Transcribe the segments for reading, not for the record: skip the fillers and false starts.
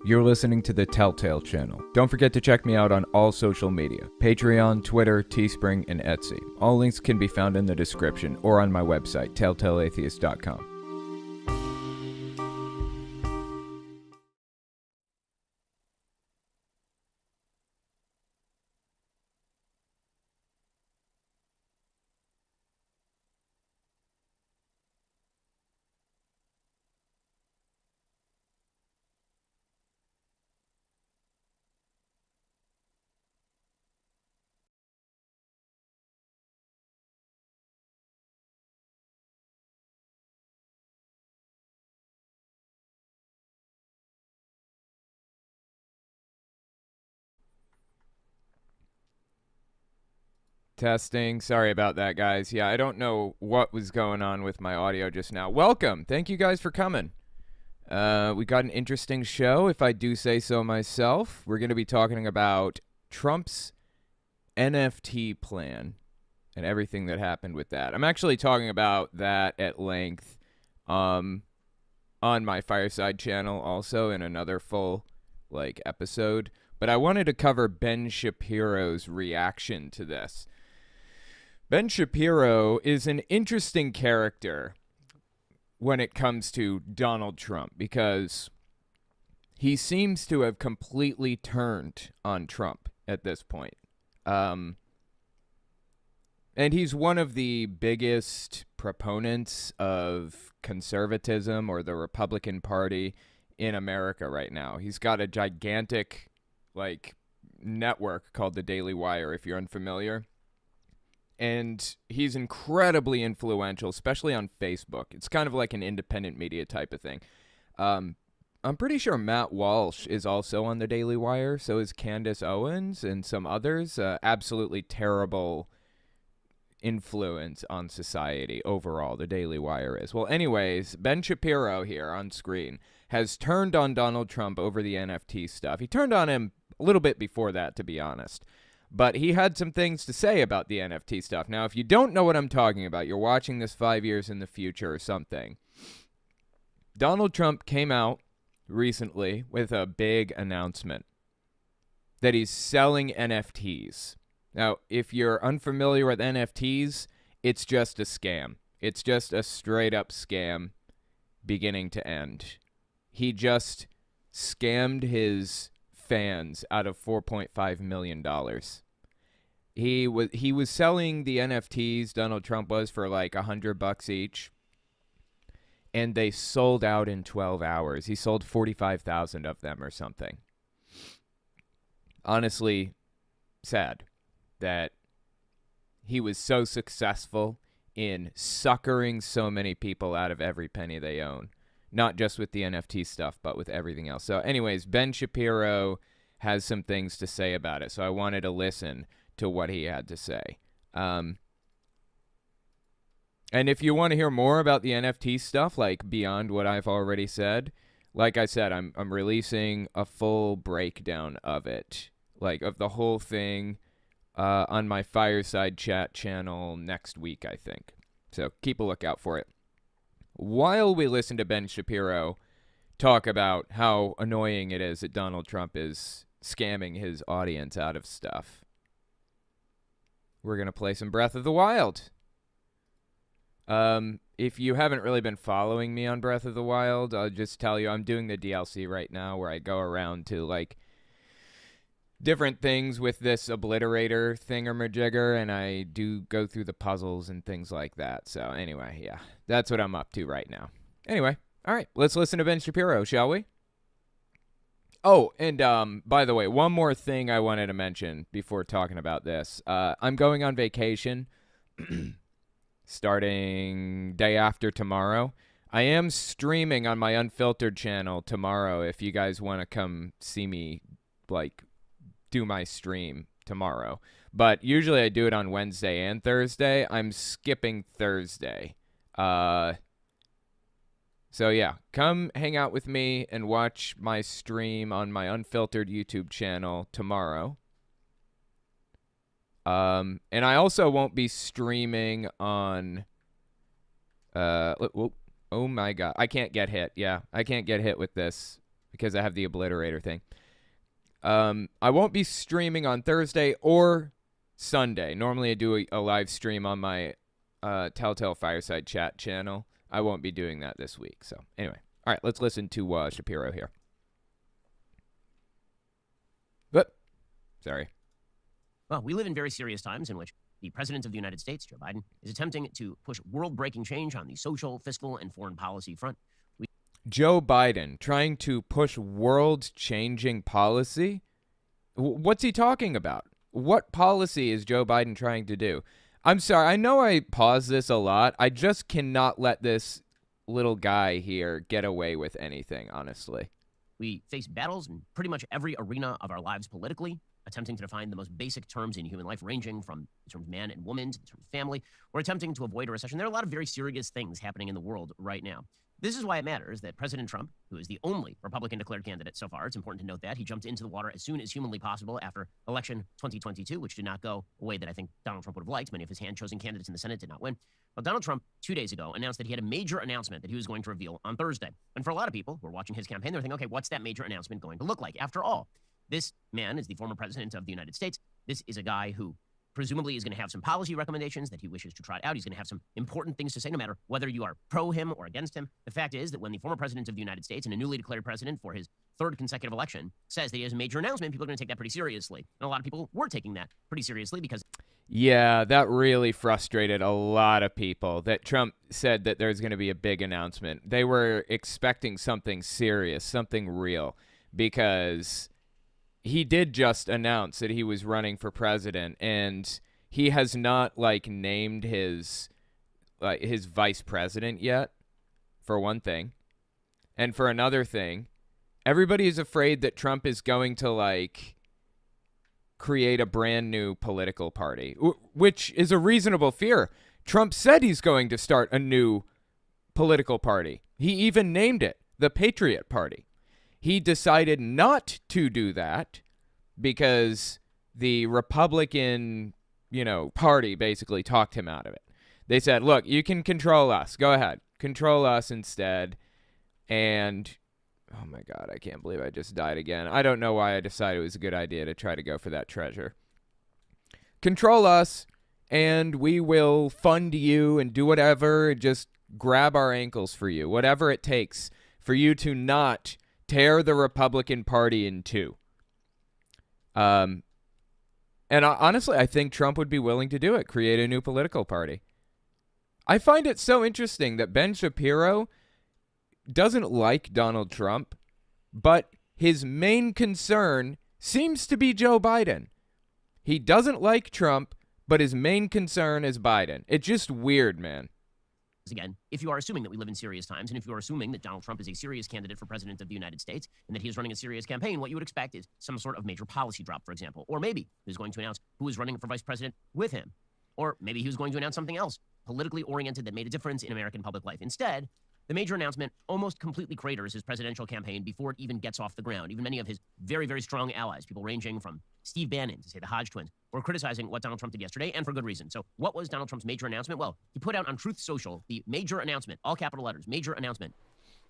You're listening to the Telltale channel. Don't forget to check me out on all social media: Patreon, Twitter, Teespring, and Etsy. All links can be found in the description or on my website, telltaleatheist.com. Testing. Sorry about that, guys. Yeah, I don't know what was going on with my audio just now. Welcome. Thank you guys for coming. We got an interesting show, if I do say so myself. We're going to be talking about Trump's NFT plan and everything that happened with that. I'm actually talking about that at length on my Fireside channel also in another full episode. But I wanted to cover Ben Shapiro's reaction to this. Ben Shapiro is an interesting character when it comes to Donald Trump because he seems to have completely turned on Trump at this point. And he's one of the biggest proponents of conservatism or the Republican Party in America right now. He's got a gigantic network called the Daily Wire, if you're unfamiliar. And he's incredibly influential, especially on Facebook. It's kind of like an independent media type of thing. I'm pretty sure Matt Walsh is also on the Daily Wire. So is Candace Owens and some others. Absolutely terrible influence on society overall, the Daily Wire is. Well, anyways, Ben Shapiro here on screen has turned on Donald Trump over the NFT stuff. He turned on him a little bit before that, to be honest. But he had some things to say about the NFT stuff. Now, if you don't know what I'm talking about, you're watching this 5 years in the future or something. Donald Trump came out recently with a big announcement that he's selling NFTs. Now, if you're unfamiliar with NFTs, it's just a scam. It's just a straight-up scam beginning to end. He just scammed his fans out of $4.5 million. He was selling the NFTs, Donald Trump was, for $100 each, and they sold out in 12 hours. He sold 45,000 of them or something. Honestly, sad that he was so successful in suckering so many people out of every penny they own. Not just with the NFT stuff, but with everything else. So anyways, Ben Shapiro has some things to say about it. So I wanted to listen to what he had to say. And if you want to hear more about the NFT stuff, beyond what I've already said, like I said, I'm releasing a full breakdown of it, of the whole thing on my Fireside Chat channel next week, I think. So keep a lookout for it. While we listen to Ben Shapiro talk about how annoying it is that Donald Trump is scamming his audience out of stuff, we're going to play some Breath of the Wild. If you haven't really been following me on Breath of the Wild, I'll just tell you I'm doing the DLC right now where I go around to different things with this obliterator thingamajigger, and I do go through the puzzles and things like that. So anyway, yeah, that's what I'm up to right now. Anyway, all right, let's listen to Ben Shapiro, shall we? Oh, and by the way, one more thing I wanted to mention before talking about this. I'm going on vacation starting day after tomorrow. I am streaming on my Unfiltered channel tomorrow if you guys want to come see me, do my stream tomorrow. But usually I do it on Wednesday and Thursday. I'm skipping Thursday. So yeah, come hang out with me and watch my stream on my Unfiltered YouTube channel tomorrow. And I also won't be streaming on oh my god, I can't get hit. Yeah, I can't get hit with this because I have the obliterator thing. I won't be streaming on Thursday or Sunday. Normally I do a live stream on my Telltale Fireside Chat channel. I won't be doing that this week. So anyway, all right, let's listen to Shapiro here. Sorry. Well, we live in very serious times in which the President of the United States, Joe Biden, is attempting to push world-breaking change on the social, fiscal, and foreign policy front. Joe Biden trying to push world-changing policy? What's he talking about? What policy is Joe Biden trying to do? I'm sorry, I know I pause this a lot. I just cannot let this little guy here get away with anything, honestly. We face battles in pretty much every arena of our lives politically, attempting to define the most basic terms in human life, ranging from the terms man and woman to the terms family. We're attempting to avoid a recession. There are a lot of very serious things happening in the world right now. This is why it matters that President Trump, who is the only Republican declared candidate so far, it's important to note that, he jumped into the water as soon as humanly possible after election 2022, which did not go a way that I think Donald Trump would have liked. Many of his hand-chosen candidates in the Senate did not win. Well, Donald Trump, 2 days ago, announced that he had a major announcement that he was going to reveal on Thursday. And for a lot of people who are watching his campaign, they're thinking, okay, what's that major announcement going to look like? After all, this man is the former president of the United States. This is a guy who presumably is going to have some policy recommendations that he wishes to try out. He's going to have some important things to say, no matter whether you are pro him or against him. The fact is that when the former president of the United States and a newly declared president for his third consecutive election says that he has a major announcement, people are going to take that pretty seriously. And a lot of people were taking that pretty seriously because... Yeah, that really frustrated a lot of people that Trump said that there's going to be a big announcement. They were expecting something serious, something real, because he did just announce that he was running for president, and he has not named his vice president yet, for one thing. And for another thing, everybody is afraid that Trump is going to create a brand new political party, which is a reasonable fear. Trump said he's going to start a new political party. He even named it the Patriot Party. He decided not to do that because the Republican, party basically talked him out of it. They said, look, you can control us. Go ahead. Control us instead. And, oh my God, I can't believe I just died again. I don't know why I decided it was a good idea to try to go for that treasure. Control us, and we will fund you and do whatever, just grab our ankles for you, whatever it takes for you to not tear the Republican Party in two. And honestly, I think Trump would be willing to do it, create a new political party. I find it so interesting that Ben Shapiro doesn't like Donald Trump, but his main concern seems to be Joe Biden. He doesn't like Trump, but his main concern is Biden. It's just weird, man. Again, if you are assuming that we live in serious times, and if you are assuming that Donald Trump is a serious candidate for president of the United States, and that he is running a serious campaign, what you would expect is some sort of major policy drop, for example. Or maybe he's going to announce who is running for vice president with him. Or maybe he was going to announce something else, politically oriented, that made a difference in American public life. Instead, the major announcement almost completely craters his presidential campaign before it even gets off the ground. Even many of his very, very strong allies, people ranging from Steve Bannon to, say, the Hodge twins, were criticizing what Donald Trump did yesterday, and for good reason. So what was Donald Trump's major announcement? Well, he put out on Truth Social the major announcement, all capital letters, major announcement.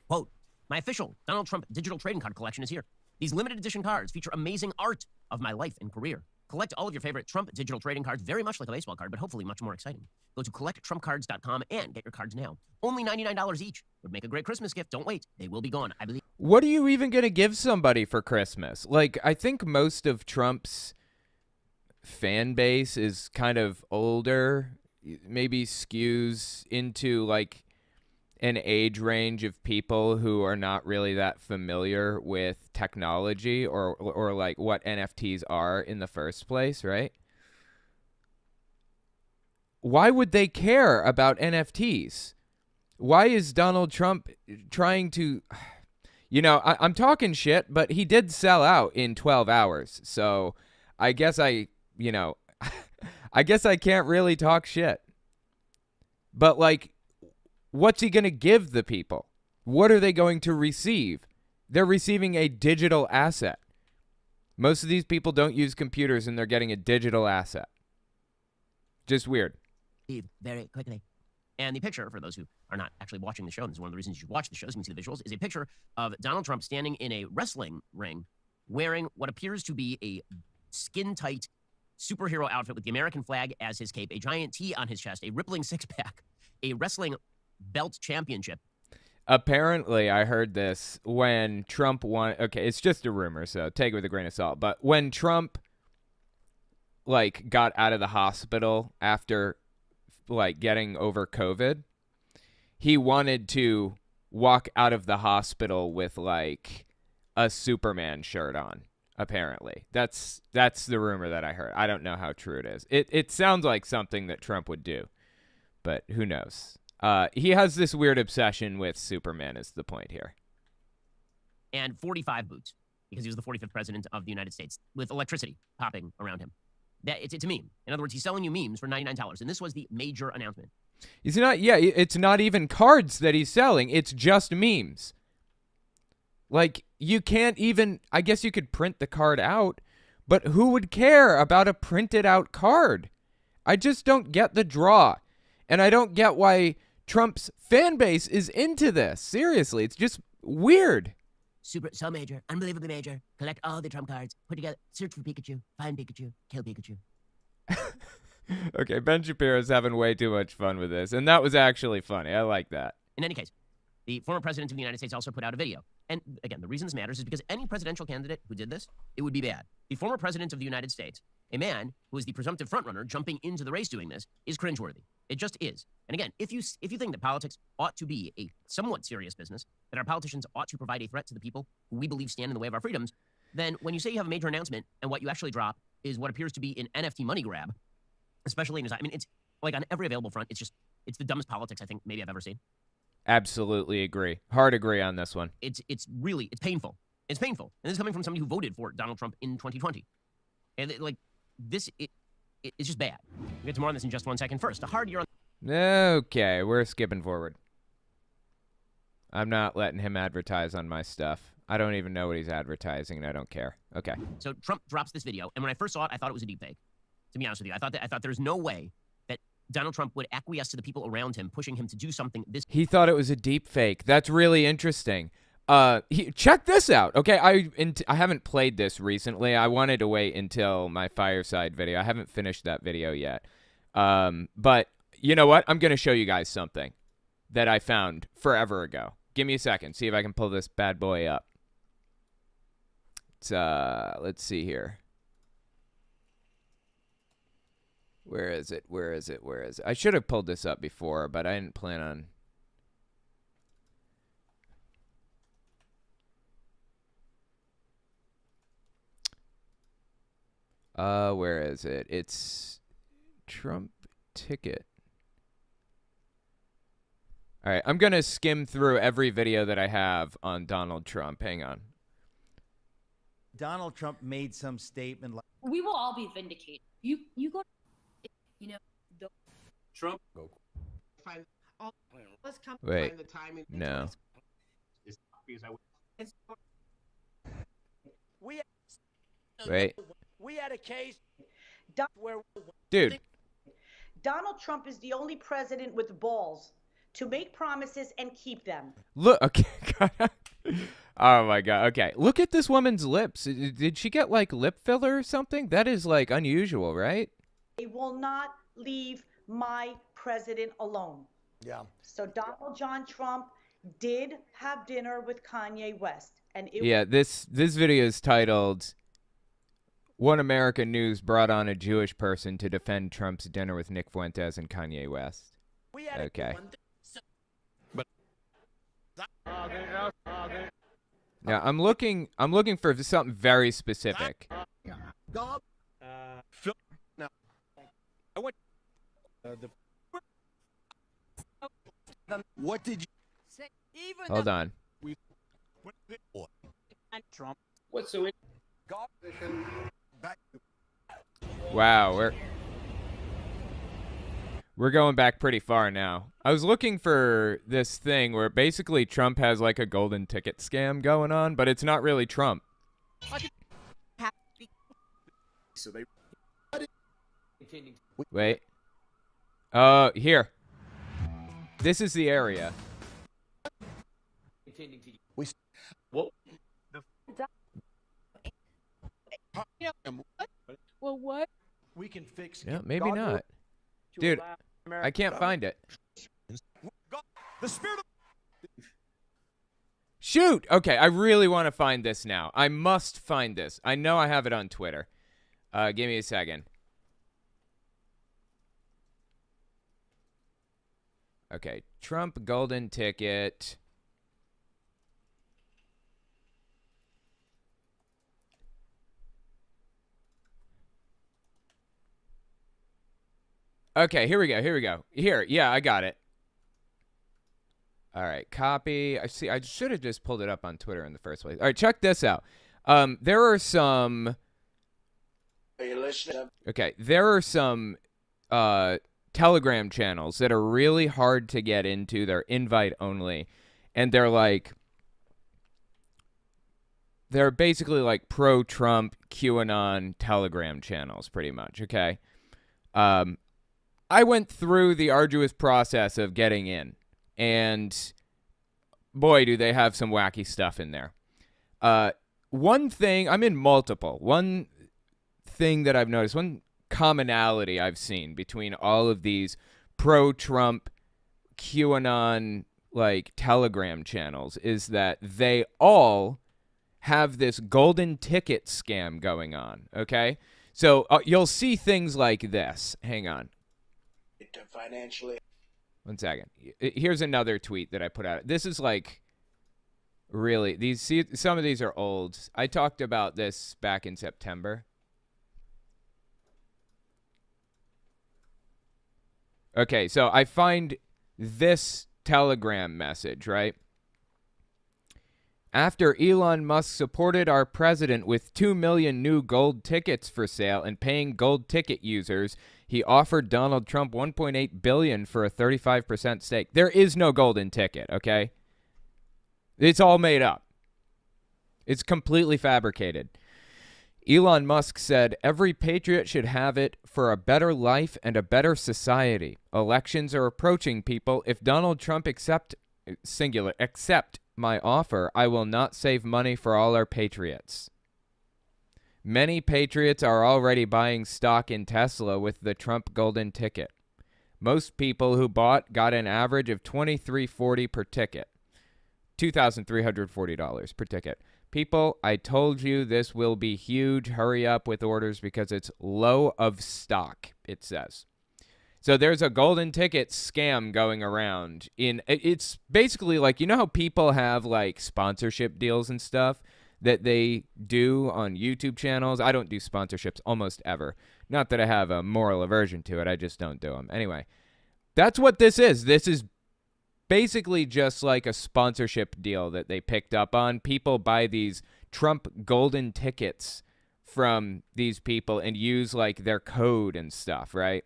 Quote, my official Donald Trump digital trading card collection is here. These limited edition cards feature amazing art of my life and career. Collect all of your favorite Trump digital trading cards, very much like a baseball card, but hopefully much more exciting. Go to collecttrumpcards.com and get your cards now. Only $99 each. Would make a great Christmas gift. Don't wait. They will be gone, I believe. What are you even going to give somebody for Christmas? I think most of Trump's fan base is kind of older, maybe skews into an age range of people who are not really that familiar with technology or what NFTs are in the first place, right? Why would they care about NFTs? Why is Donald Trump trying to... I'm talking shit, but he did sell out in 12 hours. So I guess I guess I can't really talk shit. But what's he going to give the people? What are they going to receive? They're receiving a digital asset. Most of these people don't use computers, and they're getting a digital asset. Just weird. Very quickly. And the picture, for those who are not actually watching the show, and this is one of the reasons you should watch the shows, you can see the visuals, is a picture of Donald Trump standing in a wrestling ring wearing what appears to be a skin-tight superhero outfit with the American flag as his cape, a giant T on his chest, a rippling six-pack, a wrestling belt championship. Apparently, I heard this when Trump won. Okay, it's just a rumor, so take it with a grain of salt. But when Trump, like, got out of the hospital after, like, getting over COVID, he wanted to walk out of the hospital with, like, a Superman shirt on. Apparently, that's the rumor that I heard. I don't know how true it is. It sounds like something that Trump would do, but who knows? He has this weird obsession with Superman is the point here. And 45 boots, because he was the 45th president of the United States, with electricity popping around him. It's a meme. In other words, he's selling you memes for $99, and this was the major announcement. He's not. Yeah, it's not even cards that he's selling. It's just memes. Like, you can't even, I guess you could print the card out, but who would care about a printed out card? I just don't get the draw. And I don't get why Trump's fan base is into this. Seriously, it's just weird. So major, unbelievably major. Collect all the Trump cards, put together, search for Pikachu, find Pikachu, kill Pikachu. Okay, Ben Shapiro's having way too much fun with this, and that was actually funny. I like that. In any case, the former president of the United States also put out a video. And again, the reason this matters is because any presidential candidate who did this, it would be bad. The former president of the United States, a man who is the presumptive frontrunner jumping into the race doing this, is cringeworthy. It just is. And again, if you think that politics ought to be a somewhat serious business, that our politicians ought to provide a threat to the people who we believe stand in the way of our freedoms, then when you say you have a major announcement and what you actually drop is what appears to be an NFT money grab, especially in his, I mean, it's like on every available front, it's the dumbest politics I think maybe I've ever seen. Absolutely agree. Hard agree on this one. It's painful. It's painful. And this is coming from somebody who voted for Donald Trump in 2020. And it's just bad. We'll get to more on this in just 1 second. First, a hard year on... Okay, we're skipping forward. I'm not letting him advertise on my stuff. I don't even know what he's advertising, and I don't care. Okay. So Trump drops this video, and when I first saw it, I thought it was a deepfake. To be honest with you, I thought there's no way that Donald Trump would acquiesce to the people around him, pushing him to do something this... He thought it was a deep fake. That's really interesting. Check this out. Okay, I haven't played this recently. I wanted to wait until my fireside video. I haven't finished that video yet. But you know what? I'm going to show you guys something that I found forever ago. Give me a second. See if I can pull this bad boy up. It's, let's see here. Where is it? Where is it? Where is it? I should have pulled this up before, but I didn't plan on. Where is it? It's Trump ticket. All right, I'm going to skim through every video that I have on Donald Trump. Hang on. Donald Trump made some statement like, we will all be vindicated. You go, you know, Trump. Wait, no. Wait. We had a case where Dude. Donald Trump is the only president with balls to make promises and keep them. Look, okay. Oh my God. Okay. Look at this woman's lips. Did she get like lip filler or something? That is like unusual, right? They will not leave my president alone. Yeah. So Donald John Trump did have dinner with Kanye West. And this video is titled One American News Brought on a Jewish Person to Defend Trump's Dinner with Nick Fuentes and Kanye West. Okay. Now I'm looking for something very specific. what did you say? Even Hold on. Trump? What's so Wow, we're going back pretty far now. I was looking for this thing where basically Trump has like a golden ticket scam going on, but it's not really Trump. So they Wait. Here. This is the area. Well, Well, what? We can fix. Yeah, maybe not. Dude, I can't find it. the spirit of Shoot! Okay, I really want to find this now. I must find this. I know I have it on Twitter. Give me a second. Okay, Trump golden ticket. Okay, here we go. Here, yeah, I got it. All right, copy. I see. I should have just pulled it up on Twitter in the first place. All right, check this out. There are some. Are you listening? Okay, there are some Telegram channels that are really hard to get into. They're invite only, and they're basically like pro-Trump QAnon Telegram channels, pretty much. Okay, I went through the arduous process of getting in. And boy, do they have some wacky stuff in there. One thing, I'm in multiple. One thing that I've noticed, one commonality I've seen between all of these pro-Trump QAnon like Telegram channels is that they all have this golden ticket scam going on, okay? So you'll see things like this. Hang on. To financially. 1 second. Here's another tweet that I put out. This is like really some of these are old. I talked about this back in September. Okay, so I find this Telegram message, right? After Elon Musk supported our president with 2 million new gold tickets for sale and paying gold ticket users, he offered Donald Trump $1.8 billion for a 35% stake. There is no golden ticket, okay? It's all made up. It's completely fabricated. Elon Musk said, every patriot should have it for a better life and a better society. Elections are approaching, people. If Donald Trump accept my offer, I will not save money for all our patriots. Many patriots are already buying stock in Tesla with the Trump golden ticket. Most people who bought got an average of $23.40 per ticket. $2,340 per ticket. People, I told you this will be huge. Hurry up with orders because it's low of stock, it says. So there's a golden ticket scam going around. It's basically like, you know how people have like sponsorship deals and stuff that they do on YouTube channels? I don't do sponsorships almost ever. Not that I have a moral aversion to it. I just don't do them. Anyway, that's what this is. This is basically just like a sponsorship deal that they picked up on. People buy these Trump golden tickets from these people and use like their code and stuff, right?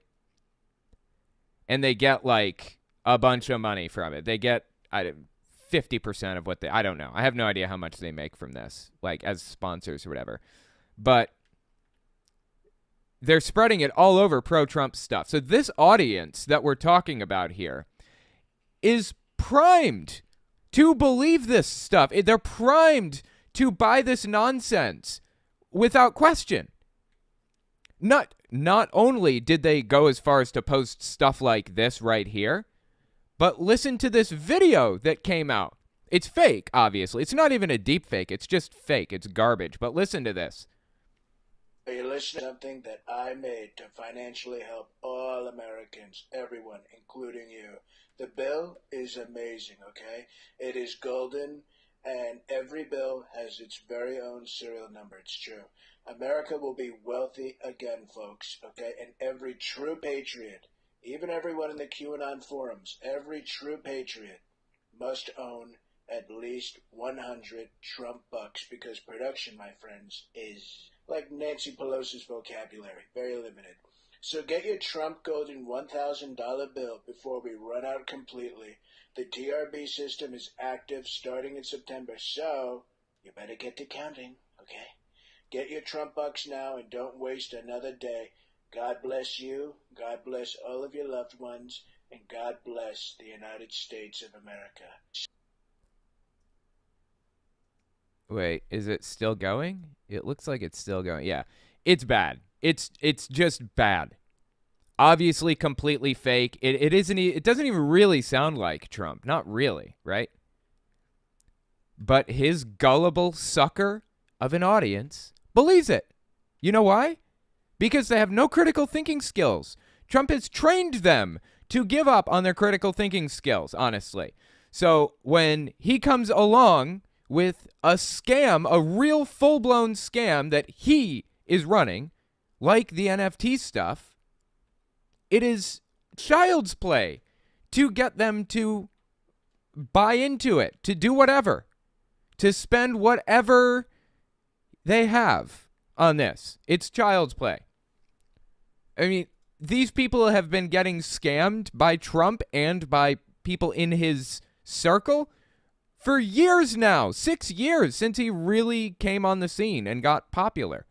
And they get like a bunch of money from it. They get 50% of what I don't know. I have no idea how much they make from this, like as sponsors or whatever. But they're spreading it all over pro-Trump stuff. So this audience that we're talking about here is primed to believe this stuff. They're primed to buy this nonsense without question. Not only did they go as far as to post stuff like this right here, but listen to this video that came out. It's fake, obviously. It's not even a deep fake. It's just fake. It's garbage. But listen to this. Are you listening to something that I made to financially help all Americans, everyone, including you? The bill is amazing, okay? It is golden, and every bill has its very own serial number. It's true. America will be wealthy again, folks, okay? And every true patriot, even everyone in the QAnon forums, every true patriot must own at least 100 Trump bucks, because production, my friends, is like Nancy Pelosi's vocabulary, very limited. So get your Trump golden $1,000 bill before we run out completely. The TRB system is active starting in September, so you better get to counting, okay? Get your Trump bucks now and don't waste another day. God bless you. God bless all of your loved ones. and God bless the United States of America. Wait, is it still going? It looks like it's still going. Yeah. It's bad. It's just bad. Obviously completely fake. It doesn't even really sound like Trump. Not really, right? But his gullible sucker of an audience believes it. You know why? Because they have no critical thinking skills. Trump has trained them to give up on their critical thinking skills, honestly. So when he comes along with a scam, a real full-blown scam that he is running, like the NFT stuff, it is child's play to get them to buy into it, to do whatever, to spend whatever they have on this. It's child's play. I mean, these people have been getting scammed by Trump and by people in his circle for years now. 6 years since he really came on the scene and got popular.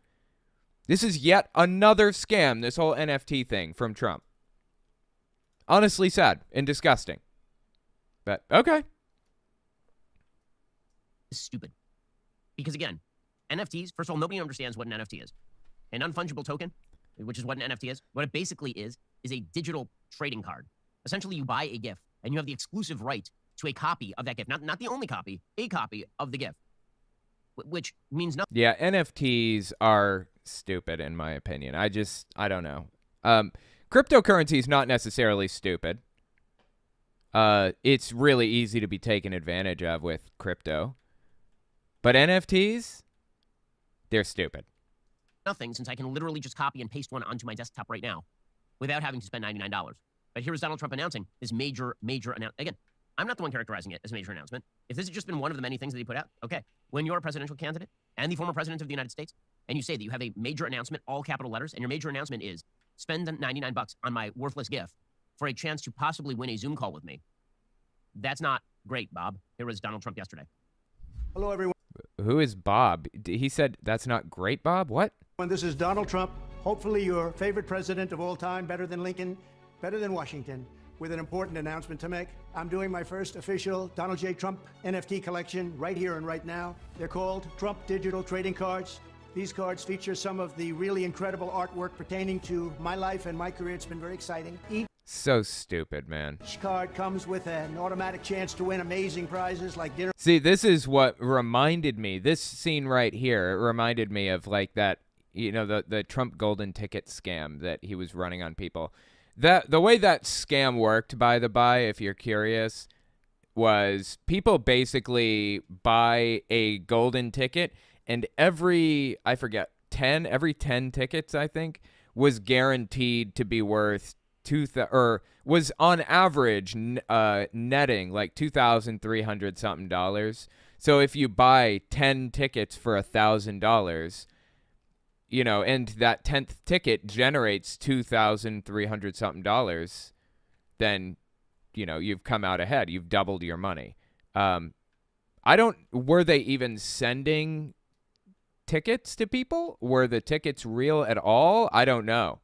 This is yet another scam, this whole NFT thing from Trump. Honestly sad and disgusting. But, okay. Stupid. Because again, NFTs, first of all, nobody understands what an NFT is. An unfungible token, which is what an NFT is, what it basically is a digital trading card. Essentially, you buy a GIF, and you have the exclusive right to a copy of that GIF. Not the only copy, a copy of the GIF. Which means nothing. Yeah, NFTs are stupid, in my opinion. I don't know. Cryptocurrency is not necessarily stupid. It's really easy to be taken advantage of with crypto. But NFTs, they're stupid. Nothing, since I can literally just copy and paste one onto my desktop right now without having to spend $99. But here is Donald Trump announcing this major announcement. Again, I'm not the one characterizing it as a major announcement. If this has just been one of the many things that he put out, okay. When you're a presidential candidate and the former president of the United States, and you say that you have a major announcement, all capital letters, and your major announcement is spend $99 on my worthless gift for a chance to possibly win a Zoom call with me, that's not great, Bob. Here was Donald Trump yesterday. Hello, everyone. Who is Bob? He said that's not great, Bob? What? This is Donald Trump, hopefully your favorite president of all time, better than Lincoln, better than Washington, with an important announcement to make. I'm doing my first official Donald J. Trump NFT collection right here and right now. They're called Trump Digital Trading Cards. These cards feature some of the really incredible artwork pertaining to my life and my career. It's been very exciting. So stupid, man. Each card comes with an automatic chance to win amazing prizes like dinner. See, this is what reminded me. This scene right here, it reminded me of like that, you know, the Trump golden ticket scam that he was running on people. The way that scam worked, by the by, if you're curious, was people basically buy a golden ticket, and every 10 tickets, I think, was guaranteed to be worth was on average netting like $2,300 something. So if you buy 10 tickets for $1,000, you know, and that 10th ticket generates $2,300 something, then, you know, you've come out ahead. You've doubled your money. Were they even sending tickets to people? Were the tickets real at all? I don't know.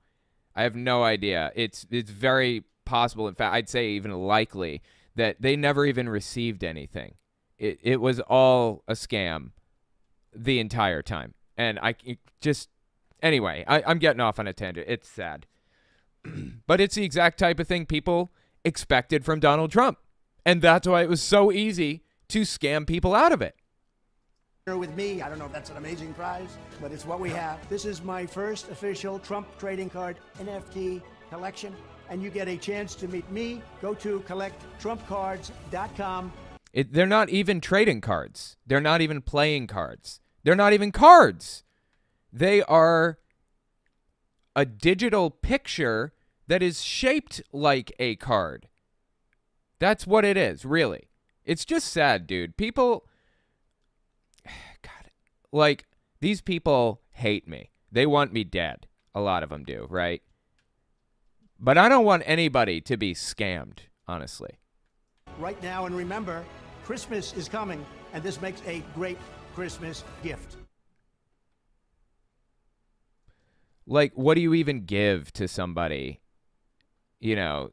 I have no idea. It's very possible. In fact, I'd say even likely that they never even received anything. It was all a scam the entire time. And anyway, I'm getting off on a tangent. It's sad. But it's the exact type of thing people expected from Donald Trump. And that's why it was so easy to scam people out of it. With me, I don't know if that's an amazing prize, but it's what we have. This is my first official Trump trading card NFT collection, and you get a chance to meet me. Go to collecttrumpcards.com. They're not even trading cards. They're not even playing cards. They're not even cards. They are a digital picture that is shaped like a card. That's what it is, really. It's just sad, dude. People... God, like, these people hate me. They want me dead. A lot of them do, right? But I don't want anybody to be scammed, honestly. Right now, and remember, Christmas is coming, and this makes a great Christmas gift. Like, what do you even give to somebody? You know,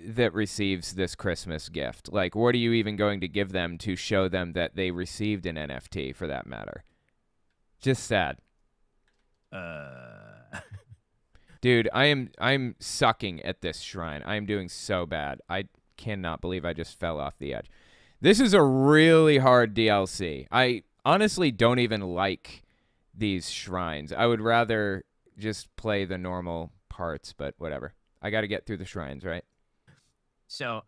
that receives this Christmas gift? Like, what are you even going to give them to show them that they received an NFT, for that matter? Just sad. Dude, I'm sucking at this shrine. I am doing so bad. I cannot believe I just fell off the edge. This is a really hard DLC. I honestly don't even like these shrines. I would rather just play the normal parts, but whatever. I got to get through the shrines, right? So,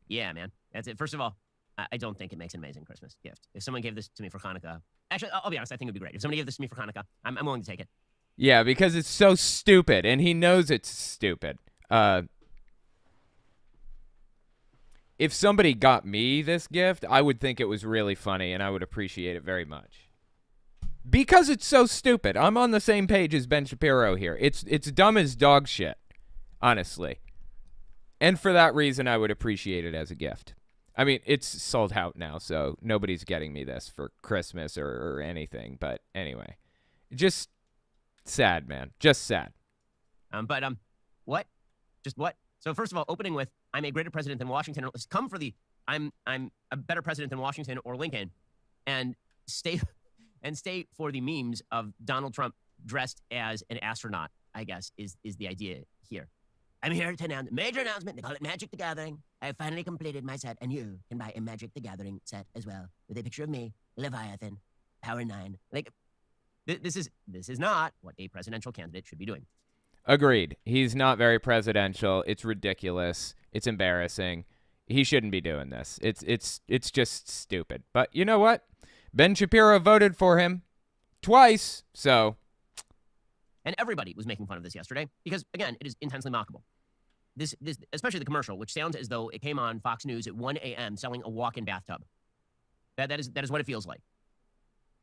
yeah, man. That's it. First of all, I don't think it makes an amazing Christmas gift. If someone gave this to me for Hanukkah, actually, I'll be honest, I think it would be great. If somebody gave this to me for Hanukkah, I'm willing to take it. Yeah, because it's so stupid, and he knows it's stupid. If somebody got me this gift, I would think it was really funny, and I would appreciate it very much. Because it's so stupid. I'm on the same page as Ben Shapiro here. It's dumb as dog shit, honestly. And for that reason, I would appreciate it as a gift. I mean, it's sold out now, so nobody's getting me this for Christmas or anything. But anyway, just sad, man. Just sad. What? Just what? So first of all, opening with, I'm a greater president than Washington. Let's come for the, I'm a better president than Washington or Lincoln, and stay for the memes of Donald Trump dressed as an astronaut, I guess, is the idea here. I'm here to announce a major announcement. They call it Magic the Gathering. I have finally completed my set, and you can buy a Magic the Gathering set as well, with a picture of me, Leviathan, Power 9. Like, this is not what a presidential candidate should be doing. Agreed. He's not very presidential. It's ridiculous. It's embarrassing. He shouldn't be doing this. It's just stupid. But you know what? Ben Shapiro voted for him twice, so. And everybody was making fun of this yesterday because, again, it is intensely mockable. This especially the commercial, which sounds as though it came on Fox News at 1 a.m. selling a walk-in bathtub. That is what it feels like.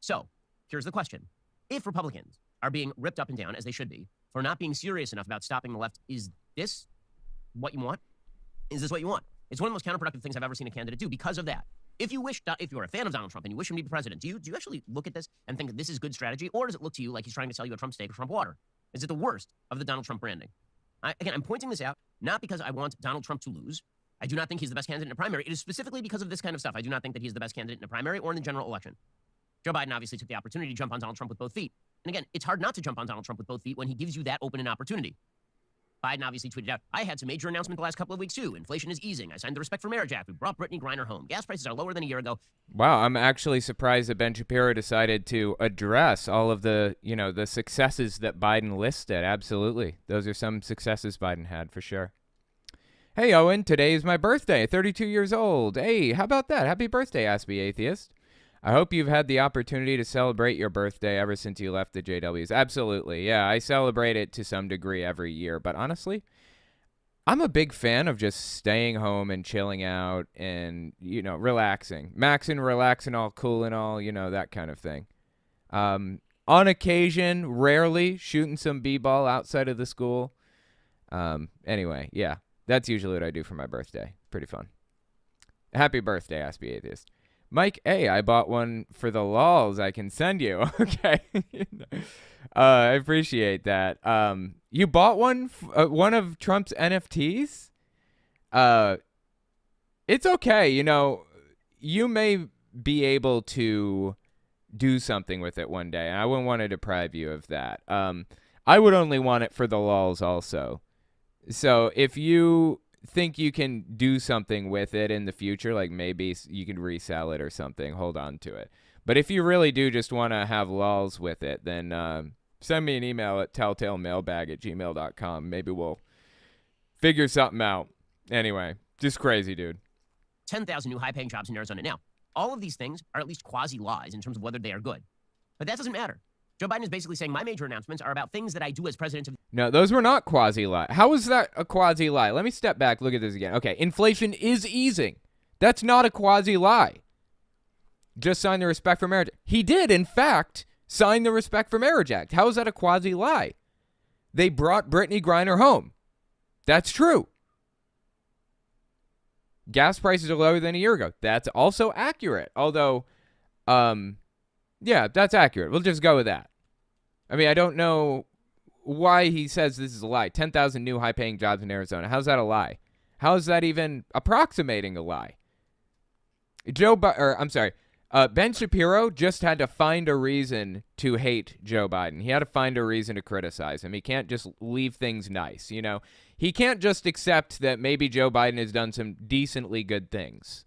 So here's the question. If Republicans are being ripped up and down, as they should be, for not being serious enough about stopping the left, is this what you want? Is this what you want? It's one of the most counterproductive things I've ever seen a candidate do because of that. If you're a fan of Donald Trump and you wish him to be president, do you actually look at this and think that this is good strategy, or does it look to you like he's trying to sell you a Trump steak or Trump water? Is it the worst of the Donald Trump branding? I'm pointing this out not because I want Donald Trump to lose. I do not think he's the best candidate in a primary. It is specifically because of this kind of stuff. I do not think that he's the best candidate in a primary or in the general election. Joe Biden obviously took the opportunity to jump on Donald Trump with both feet. And again, it's hard not to jump on Donald Trump with both feet when he gives you that open an opportunity. Biden obviously tweeted out, I had some major announcement the last couple of weeks too. Inflation is easing. I signed the Respect for Marriage Act. We brought Brittany Griner home. Gas prices are lower than a year ago. Wow, I'm actually surprised that Ben Shapiro decided to address all of the, the successes that Biden listed. Absolutely. Those are some successes Biden had for sure. Hey, Owen, today is my birthday, 32 years old. Hey, how about that? Happy birthday, Ask Me Atheist. I hope you've had the opportunity to celebrate your birthday ever since you left the JWs. Absolutely. Yeah, I celebrate it to some degree every year. But honestly, I'm a big fan of just staying home and chilling out and, relaxing. Maxing, relaxing, all cool and all, that kind of thing. On occasion, rarely, shooting some b-ball outside of the school. Anyway, yeah, that's usually what I do for my birthday. Pretty fun. Happy birthday, Ask Me Atheist. Mike, hey, I bought one for the lols I can send you. Okay. I appreciate that. You bought one of Trump's NFTs? It's okay. You may be able to do something with it one day. I wouldn't want to deprive you of that. I would only want it for the lols also. So if you think you can do something with it in the future, like maybe you can resell it or something, hold on to it. But if you really do just want to have lols with it, then send me an email at telltalemailbag@gmail.com. Maybe we'll figure something out. Anyway, just crazy, dude. 10,000 new high-paying jobs in Arizona. Now, all of these things are at least quasi-lies in terms of whether they are good. But that doesn't matter. Joe Biden is basically saying my major announcements are about things that I do as president of... No, those were not quasi-lie. How is that a quasi-lie? Let me step back, look at this again. Okay, inflation is easing. That's not a quasi-lie. Just sign the Respect for Marriage. He did, in fact, sign the Respect for Marriage Act. How is that a quasi-lie? They brought Brittany Griner home. That's true. Gas prices are lower than a year ago. That's also accurate. Although, yeah, that's accurate. We'll just go with that. I mean, I don't know why he says this is a lie. 10,000 new high-paying jobs in Arizona. How's that a lie? How is that even approximating a lie? Ben Shapiro just had to find a reason to hate Joe Biden. He had to find a reason to criticize him. He can't just leave things nice, you know? He can't just accept that maybe Joe Biden has done some decently good things.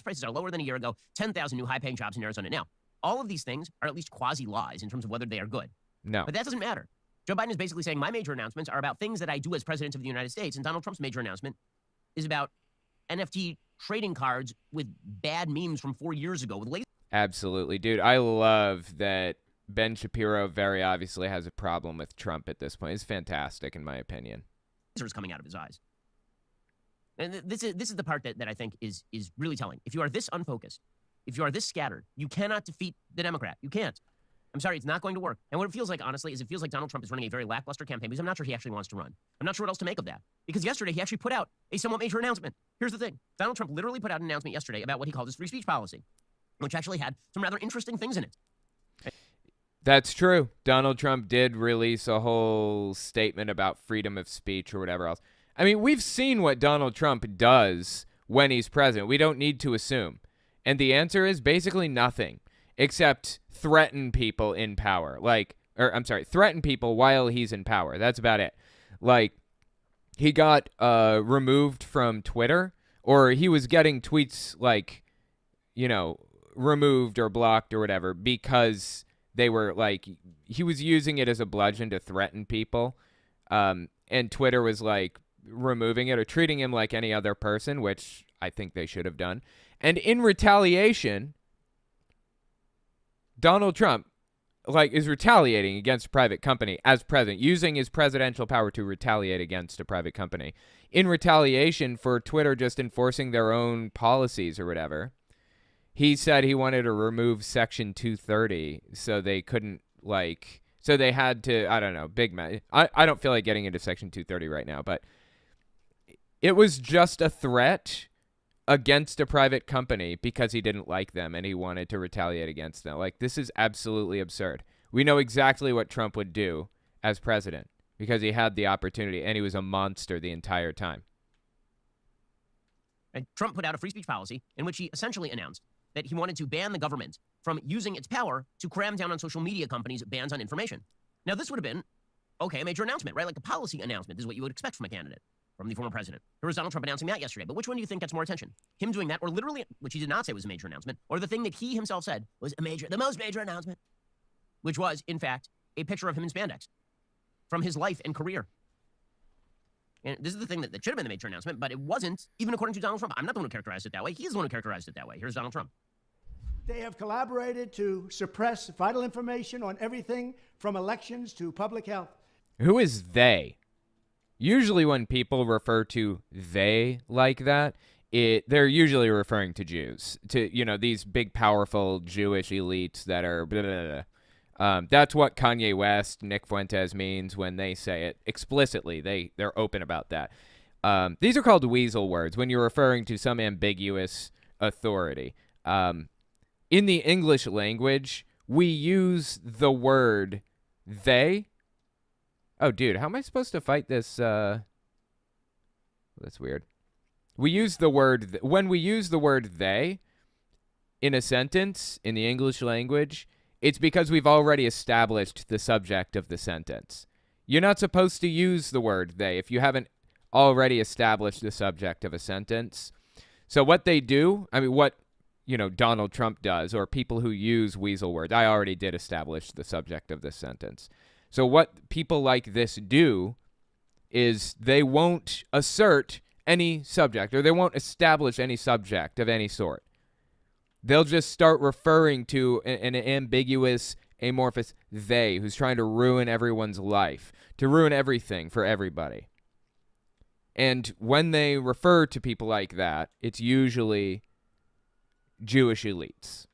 Prices are lower than a year ago, 10,000 new high-paying jobs in Arizona. Now, all of these things are at least quasi-lies in terms of whether they are good. No. But that doesn't matter. Joe Biden is basically saying my major announcements are about things that I do as president of the United States, and Donald Trump's major announcement is about NFT trading cards with bad memes from 4 years ago. Absolutely, dude. I love that Ben Shapiro very obviously has a problem with Trump at this point. It's fantastic, in my opinion. Lasers coming out of his eyes. And this is the part that I think is really telling. If you are this unfocused, if you are this scattered, you cannot defeat the Democrat. You can't. I'm sorry, it's not going to work. And what it feels like, honestly, is it feels like Donald Trump is running a very lackluster campaign because I'm not sure he actually wants to run. I'm not sure what else to make of that. Because yesterday, he actually put out a somewhat major announcement. Here's the thing. Donald Trump literally put out an announcement yesterday about what he called his free speech policy, which actually had some rather interesting things in it. That's true. Donald Trump did release a whole statement about freedom of speech or whatever else. I mean, we've seen what Donald Trump does when he's president. We don't need to assume. And the answer is basically nothing. Except threaten people in power. Threaten people while he's in power. That's about it. Like, he got removed from Twitter, or he was getting tweets, like, you know, removed or blocked or whatever because they were, like, he was using it as a bludgeon to threaten people. And Twitter was, like, removing it or treating him like any other person, which I think they should have done. And in retaliation, Donald Trump, like, is retaliating against a private company as president, using his presidential power to retaliate against a private company in retaliation for Twitter just enforcing their own policies or whatever. He said he wanted to remove Section 230 so they couldn't, like, so they had to, I don't know, I don't feel like getting into Section 230 right now, but it was just a threat against a private company because he didn't like them and he wanted to retaliate against them. Like, this is absolutely absurd. We know exactly what Trump would do as president because he had the opportunity and he was a monster the entire time. And Trump put out a free speech policy in which he essentially announced that he wanted to ban the government from using its power to cram down on social media companies' bans on information. Now, this would have been, okay, a major announcement, right? Like a policy announcement. This is what you would expect from a candidate, from the former president. Here was Donald Trump announcing that yesterday. But which one do you think gets more attention? Him doing that, or literally, which he did not say was a major announcement, or the thing that he himself said was the most major announcement, which was, in fact, a picture of him in spandex from his life and career. And this is the thing that should have been the major announcement, but it wasn't, even according to Donald Trump. I'm not the one who characterized it that way. He's the one who characterized it that way. Here's Donald Trump. They have collaborated to suppress vital information on everything from elections to public health. Who is they? Usually when people refer to they like that, they're usually referring to Jews, to, you know, these big, powerful Jewish elites that are blah, blah, blah. That's what Kanye West, Nick Fuentes means when they say it explicitly. They're open about that. These are called weasel words when you're referring to some ambiguous authority. In the English language, we use the word they. Oh, dude, how am I supposed to fight this? That's weird. We use the word, when we use the word they in a sentence in the English language, it's because we've already established the subject of the sentence. You're not supposed to use the word they if you haven't already established the subject of a sentence. So what they do, I mean, what, you know, Donald Trump does, or people who use weasel words, I already did establish the subject of this sentence. So what people like this do is they won't assert any subject, or they won't establish any subject of any sort. They'll just start referring to an ambiguous, amorphous they who's trying to ruin everyone's life, to ruin everything for everybody. And when they refer to people like that, it's usually Jewish elites.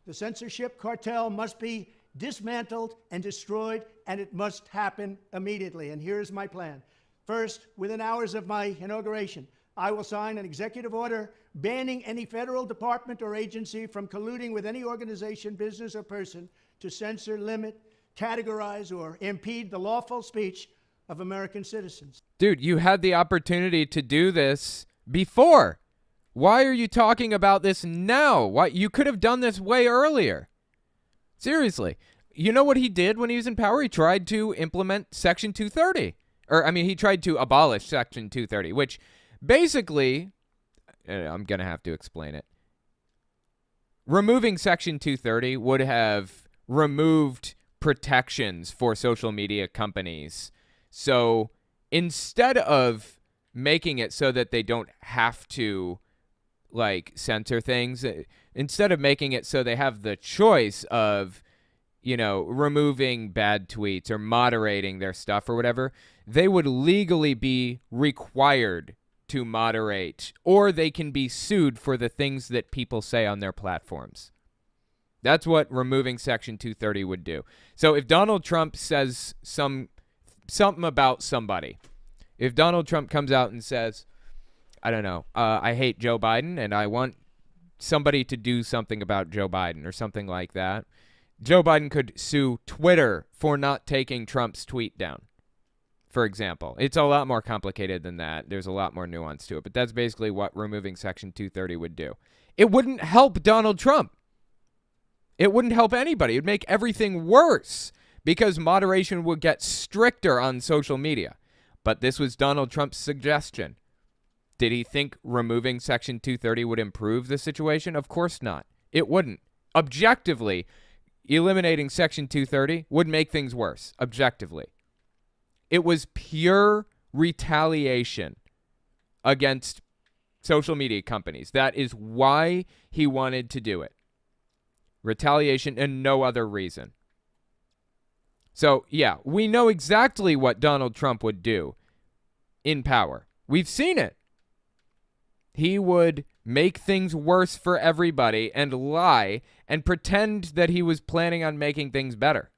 The censorship cartel must be dismantled and destroyed, and it must happen immediately. And here's my plan. First, within hours of my inauguration, I will sign an executive order banning any federal department or agency from colluding with any organization, business, or person to censor, limit, categorize, or impede the lawful speech of American citizens. Dude, you had the opportunity to do this before. Why are you talking about this now? Why you could have done this way earlier. Seriously. You know what he did when he was in power? He tried to implement Section 230. He tried to abolish Section 230, which basically, I'm going to have to explain it. Removing Section 230 would have removed protections for social media companies. So instead of making it so that they don't have to censor things, instead of making it so they have the choice of, removing bad tweets or moderating their stuff or whatever, they would legally be required to moderate, or they can be sued for the things that people say on their platforms. That's what removing Section 230 would do. So if Donald Trump says something about somebody, if Donald Trump comes out and says, I don't know, I hate Joe Biden and I want somebody to do something about Joe Biden or something like that, Joe Biden could sue Twitter for not taking Trump's tweet down, for example. It's a lot more complicated than that. There's a lot more nuance to it, but that's basically what removing Section 230 would do. It wouldn't help Donald Trump. It wouldn't help anybody. It would make everything worse because moderation would get stricter on social media. But this was Donald Trump's suggestion. Did he think removing Section 230 would improve the situation? Of course not. It wouldn't. Objectively, eliminating Section 230 would make things worse. Objectively. It was pure retaliation against social media companies. That is why he wanted to do it. Retaliation and no other reason. So, yeah, we know exactly what Donald Trump would do in power. We've seen it. He would make things worse for everybody and lie and pretend that he was planning on making things better.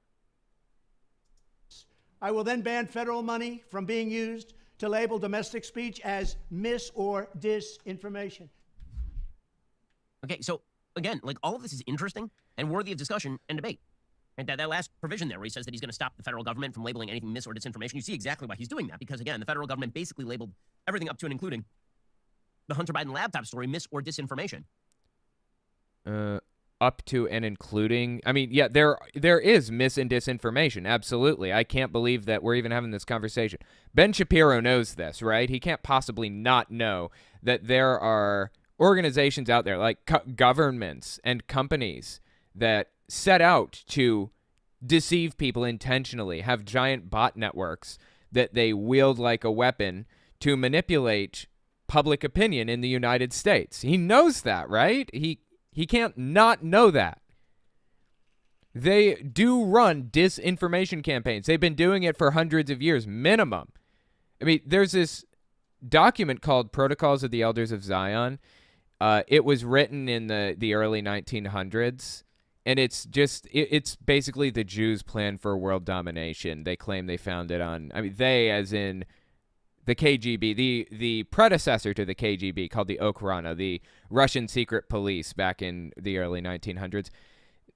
I will then ban federal money from being used to label domestic speech as mis or disinformation. Okay, so again, all of this is interesting and worthy of discussion and debate. And that last provision there where he says that he's going to stop the federal government from labeling anything mis or disinformation, you see exactly why he's doing that. Because again, the federal government basically labeled everything up to and including the Hunter Biden laptop story mis or disinformation. Up to and including, yeah, there is mis and disinformation. Absolutely. I can't believe that we're even having this conversation. Ben Shapiro knows this, right? He can't possibly not know that there are organizations out there like governments and companies that set out to deceive people intentionally, have giant bot networks that they wield like a weapon to manipulate public opinion in the United States. He knows that, right? He can't not know that. They do run disinformation campaigns. They've been doing it for hundreds of years, minimum. There's this document called Protocols of the Elders of Zion. It was written in the early 1900s, and it's basically the Jews' plan for world domination. They claim they found it on, they as in the KGB, the predecessor to the KGB, called the Okhrana, the Russian secret police back in the early 1900s.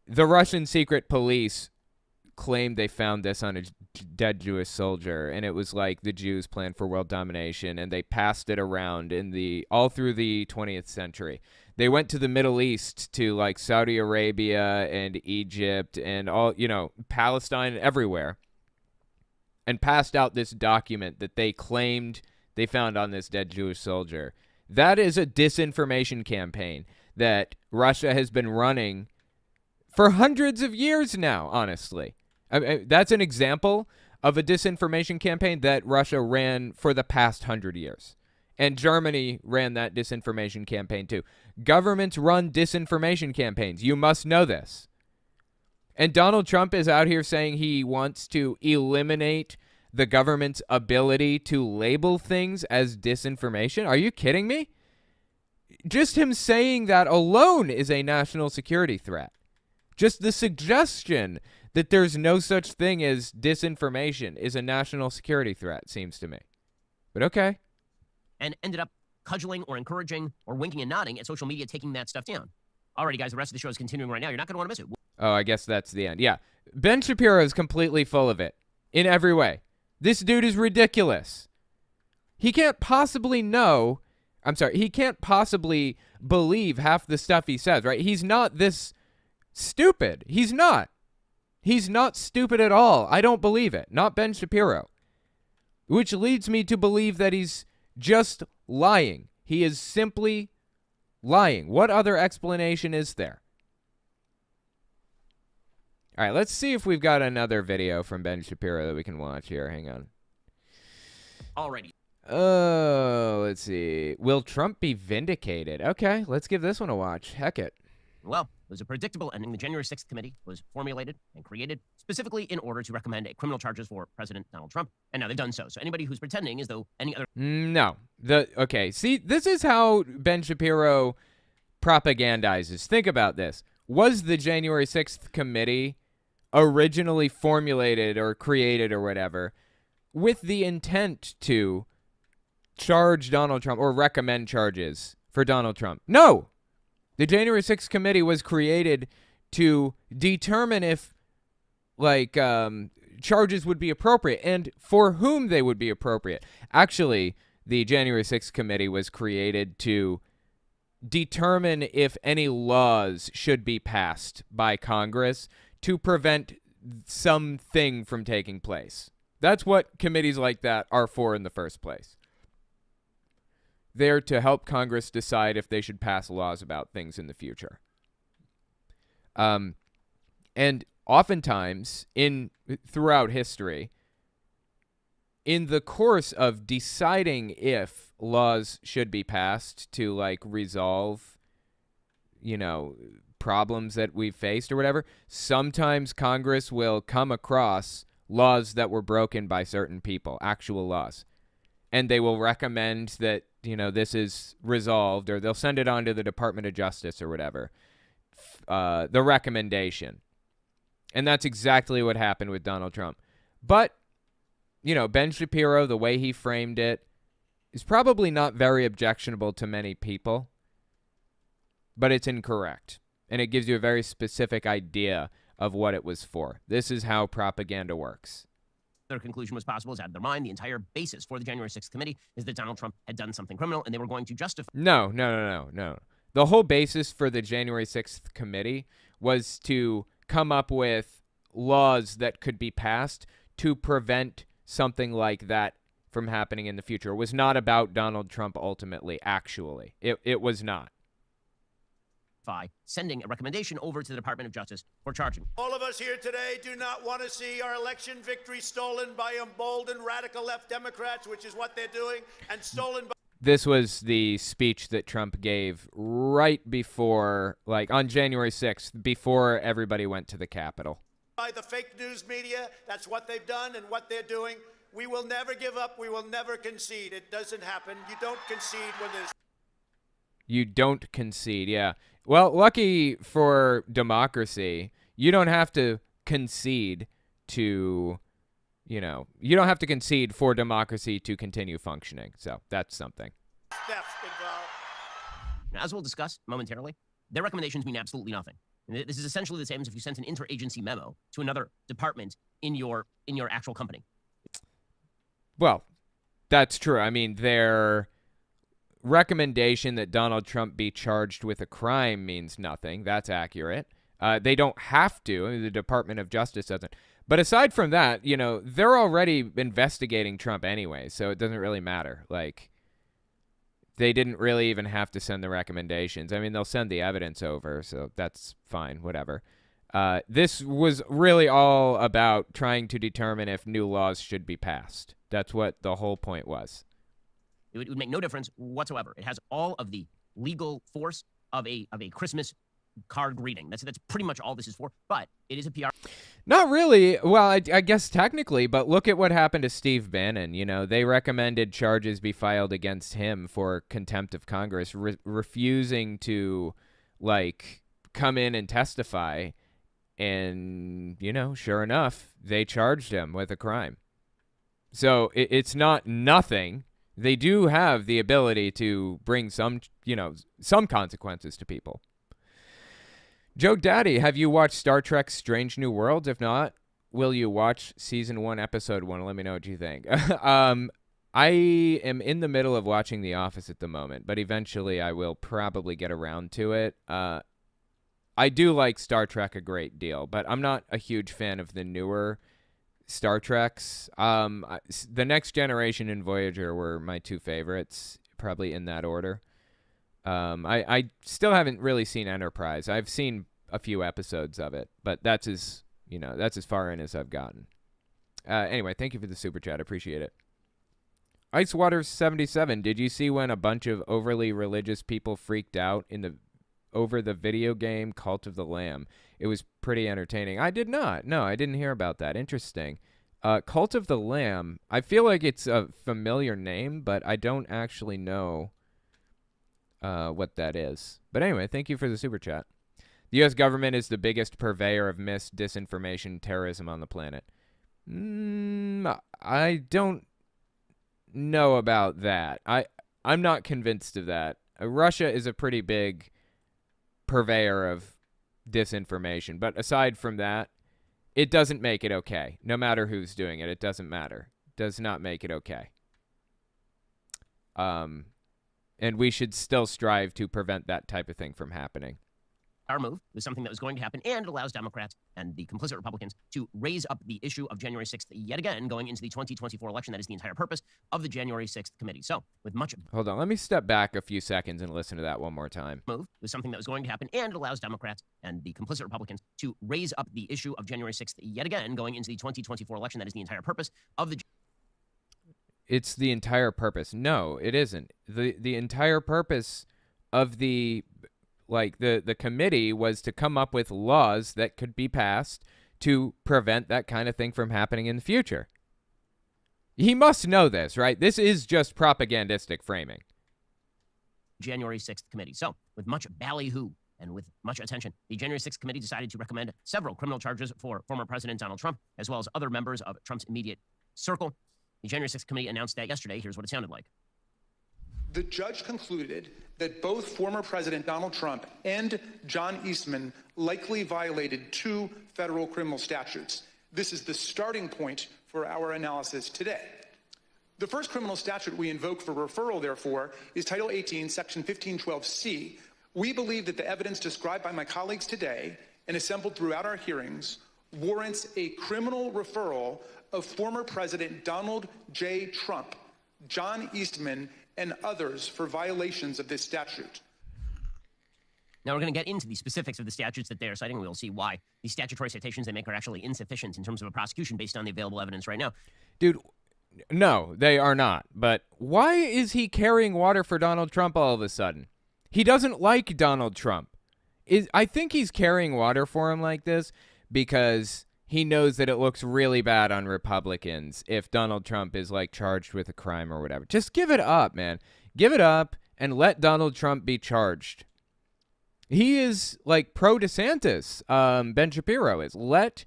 The Russian secret police claimed they found this on a dead Jewish soldier, and it was like the Jews' plan for world domination, and they passed it around all through the 20th century. They went to the Middle East, to Saudi Arabia and Egypt and all, Palestine, everywhere, and passed out this document that they claimed they found on this dead Jewish soldier. That is a disinformation campaign that Russia has been running for hundreds of years now, honestly. That's an example of a disinformation campaign that Russia ran for the past 100 years. And Germany ran that disinformation campaign too. Governments run disinformation campaigns. You must know this. And Donald Trump is out here saying he wants to eliminate the government's ability to label things as disinformation. Are you kidding me? Just him saying that alone is a national security threat. Just the suggestion that there's no such thing as disinformation is a national security threat, seems to me. But okay. And ended up cudgeling or encouraging or winking and nodding at social media taking that stuff down. Alrighty, guys, the rest of the show is continuing right now. You're not going to want to miss it. Oh, I guess that's the end. Yeah. Ben Shapiro is completely full of it in every way. This dude is ridiculous. He can't possibly know. I'm sorry. He can't possibly believe half the stuff he says, right? He's not this stupid. He's not. He's not stupid at all. I don't believe it. Not Ben Shapiro. Which leads me to believe that he's just lying. He is simply lying. What other explanation is there? All right, let's see if we've got another video from Ben Shapiro that we can watch here. Hang on. Already. Oh, let's see. Will Trump be vindicated? Okay, let's give this one a watch. Heck it. Well, it was a predictable ending. The January 6th committee was formulated and created specifically in order to recommend criminal charges for President Donald Trump. And now they've done so. So anybody who's pretending as though any other... No. Okay, see, this is how Ben Shapiro propagandizes. Think about this. Was the January 6th committee originally formulated or created or whatever with the intent to charge Donald Trump or recommend charges for Donald Trump? No. The January 6th committee was created to determine if, charges would be appropriate and for whom they would be appropriate. Actually, the January 6th committee was created to determine if any laws should be passed by Congress to prevent something from taking place. That's what committees like that are for in the first place. They're to help Congress decide if they should pass laws about things in the future. And oftentimes, throughout history, in the course of deciding if laws should be passed to, resolve, problems that we've faced or whatever, sometimes Congress will come across laws that were broken by certain people, actual laws. And they will recommend that, this is resolved, or they'll send it on to the Department of Justice or whatever, the recommendation. And that's exactly what happened with Donald Trump. But, Ben Shapiro, the way he framed it, is probably not very objectionable to many people, but it's incorrect. And it gives you a very specific idea of what it was for. This is how propaganda works. Their conclusion was possible is out of their mind. The entire basis for the January 6th committee is that Donald Trump had done something criminal and they were going to justify. No. The whole basis for the January 6th committee was to come up with laws that could be passed to prevent something like that from happening in the future. It was not about Donald Trump ultimately, actually. It was not. Sending a recommendation over to the Department of Justice for charging. All of us here today do not want to see our election victory stolen by emboldened radical left Democrats, which is what they're doing, and stolen by... This was the speech that Trump gave right before, on January 6th, before everybody went to the Capitol. By the fake news media, that's what they've done and what they're doing. We will never give up. We will never concede. It doesn't happen. You don't concede when there's... You don't concede, yeah. Well, lucky for democracy, you don't have to concede to, you don't have to concede for democracy to continue functioning. So that's something. Now, as we'll discuss momentarily, their recommendations mean absolutely nothing. And this is essentially the same as if you sent an interagency memo to another department in your actual company. Well, that's true. I mean, their recommendation that Donald Trump be charged with a crime means nothing. That's accurate. They don't have to. The Department of Justice doesn't. But aside from that, they're already investigating Trump anyway, so it doesn't really matter. They didn't really even have to send the recommendations. I mean, they'll send the evidence over, so that's fine, whatever. This was really all about trying to determine if new laws should be passed. That's what the whole point was. It would make no difference whatsoever. It has all of the legal force of a Christmas card greeting. That's pretty much all this is for. But it is a PR. Not really. Well, I guess technically, but look at what happened to Steve Bannon. They recommended charges be filed against him for contempt of Congress, refusing to come in and testify. And, sure enough, they charged him with a crime. So it's not nothing. They do have the ability to bring some consequences to people. Joe Daddy, have you watched Star Trek Strange New Worlds? If not, will you watch season 1, episode 1? Let me know what you think. I am in the middle of watching The Office at the moment, but eventually I will probably get around to it. I do like Star Trek a great deal, but I'm not a huge fan of the newer Star Treks. The Next Generation and Voyager were my 2 favorites, probably in that order. I still haven't really seen Enterprise. I've seen a few episodes of it, but that's as far in as I've gotten. Anyway, thank you for the super chat. I appreciate it. Icewater77, did you see when a bunch of overly religious people freaked out over the video game Cult of the Lamb? It was pretty entertaining. I did not. No, I didn't hear about that. Interesting. Cult of the Lamb, I feel like it's a familiar name, but I don't actually know what that is. But anyway, thank you for the super chat. The U.S. government is the biggest purveyor of disinformation, terrorism on the planet. I don't know about that. I'm not convinced of that. Russia is a pretty big purveyor of disinformation, but aside from that, it doesn't make it okay. No matter who's doing it, it doesn't matter. Does not make it okay. And we should still strive to prevent that type of thing from happening. Our move was something that was going to happen, and it allows Democrats and the complicit Republicans to raise up the issue of January 6th yet again going into the 2024 election. That is the entire purpose of the January 6th committee. So, with much... Hold on, let me step back a few seconds and listen to that one more time. Move was something that was going to happen, and it allows Democrats and the complicit Republicans to raise up the issue of January 6th yet again going into the 2024 election. That is the entire purpose of the... It's the entire purpose. No, it isn't. The entire purpose of the committee was to come up with laws that could be passed to prevent that kind of thing from happening in the future. He must know this, right? This is just propagandistic framing. January 6th committee. So, with much ballyhoo and with much attention, the January 6th committee decided to recommend several criminal charges for former President Donald Trump, as well as other members of Trump's immediate circle. The January 6th committee announced that yesterday. Here's what it sounded like. The judge concluded that both former President Donald Trump and John Eastman likely violated 2 federal criminal statutes. This is the starting point for our analysis today. The first criminal statute we invoke for referral, therefore, is Title 18, Section 1512C. We believe that the evidence described by my colleagues today and assembled throughout our hearings warrants a criminal referral of former President Donald J. Trump, John Eastman, and others for violations of this statute. Now, we're going to get into the specifics of the statutes that they are citing. We'll see why the statutory citations they make are actually insufficient in terms of a prosecution based on the available evidence right now. Dude, no, they are not. But why is he carrying water for Donald Trump all of a sudden? He doesn't like Donald Trump. I think he's carrying water for him like this because he knows that it looks really bad on Republicans if Donald Trump is charged with a crime or whatever. Just give it up, man. Give it up and let Donald Trump be charged. He is pro DeSantis. Ben Shapiro is. Let,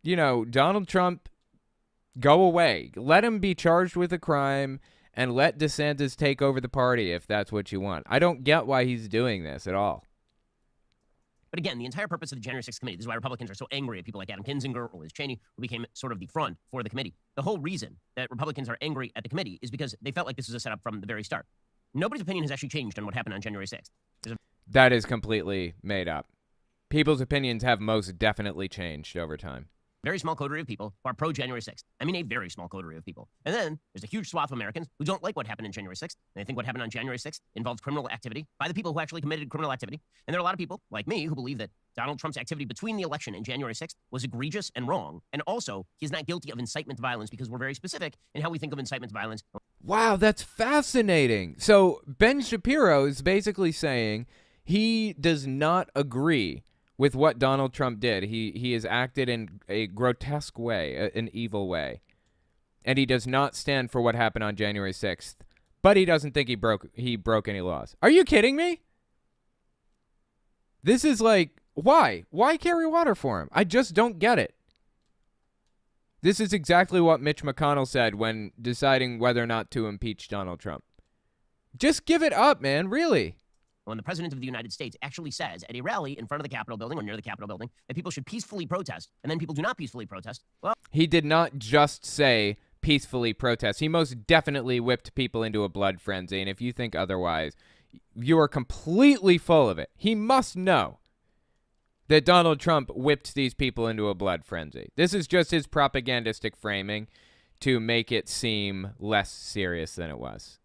Donald Trump go away. Let him be charged with a crime and let DeSantis take over the party if that's what you want. I don't get why he's doing this at all. But again, the entire purpose of the January 6th committee, this is why Republicans are so angry at people like Adam Kinzinger or Liz Cheney, who became sort of the front for the committee. The whole reason that Republicans are angry at the committee is because they felt like this was a setup from the very start. Nobody's opinion has actually changed on what happened on January 6th. That is completely made up. People's opinions have most definitely changed over time. Very small coterie of people who are pro-January 6th. I mean, a very small coterie of people. And then there's a huge swath of Americans who don't like what happened on January 6th. And they think what happened on January 6th involved criminal activity by the people who actually committed criminal activity. And there are a lot of people, like me, who believe that Donald Trump's activity between the election and January 6th was egregious and wrong. And also, he's not guilty of incitement to violence because we're very specific in how we think of incitement to violence. Wow, that's fascinating. So Ben Shapiro is basically saying he does not agree with what Donald Trump did. He has acted in a grotesque way, an evil way. And he does not stand for what happened on January 6th. But he doesn't think he broke any laws. Are you kidding me? This is why? Why carry water for him? I just don't get it. This is exactly what Mitch McConnell said when deciding whether or not to impeach Donald Trump. Just give it up, man, really. when the president of the United States actually says at a rally in front of the Capitol building or near the Capitol building that people should peacefully protest, and then people do not peacefully protest, well, He did not just say peacefully protest. He most definitely whipped people into a blood frenzy, and if you think otherwise, you are completely full of it. He must know that Donald Trump whipped these people into a blood frenzy. This is just his propagandistic framing to make it seem less serious than it was.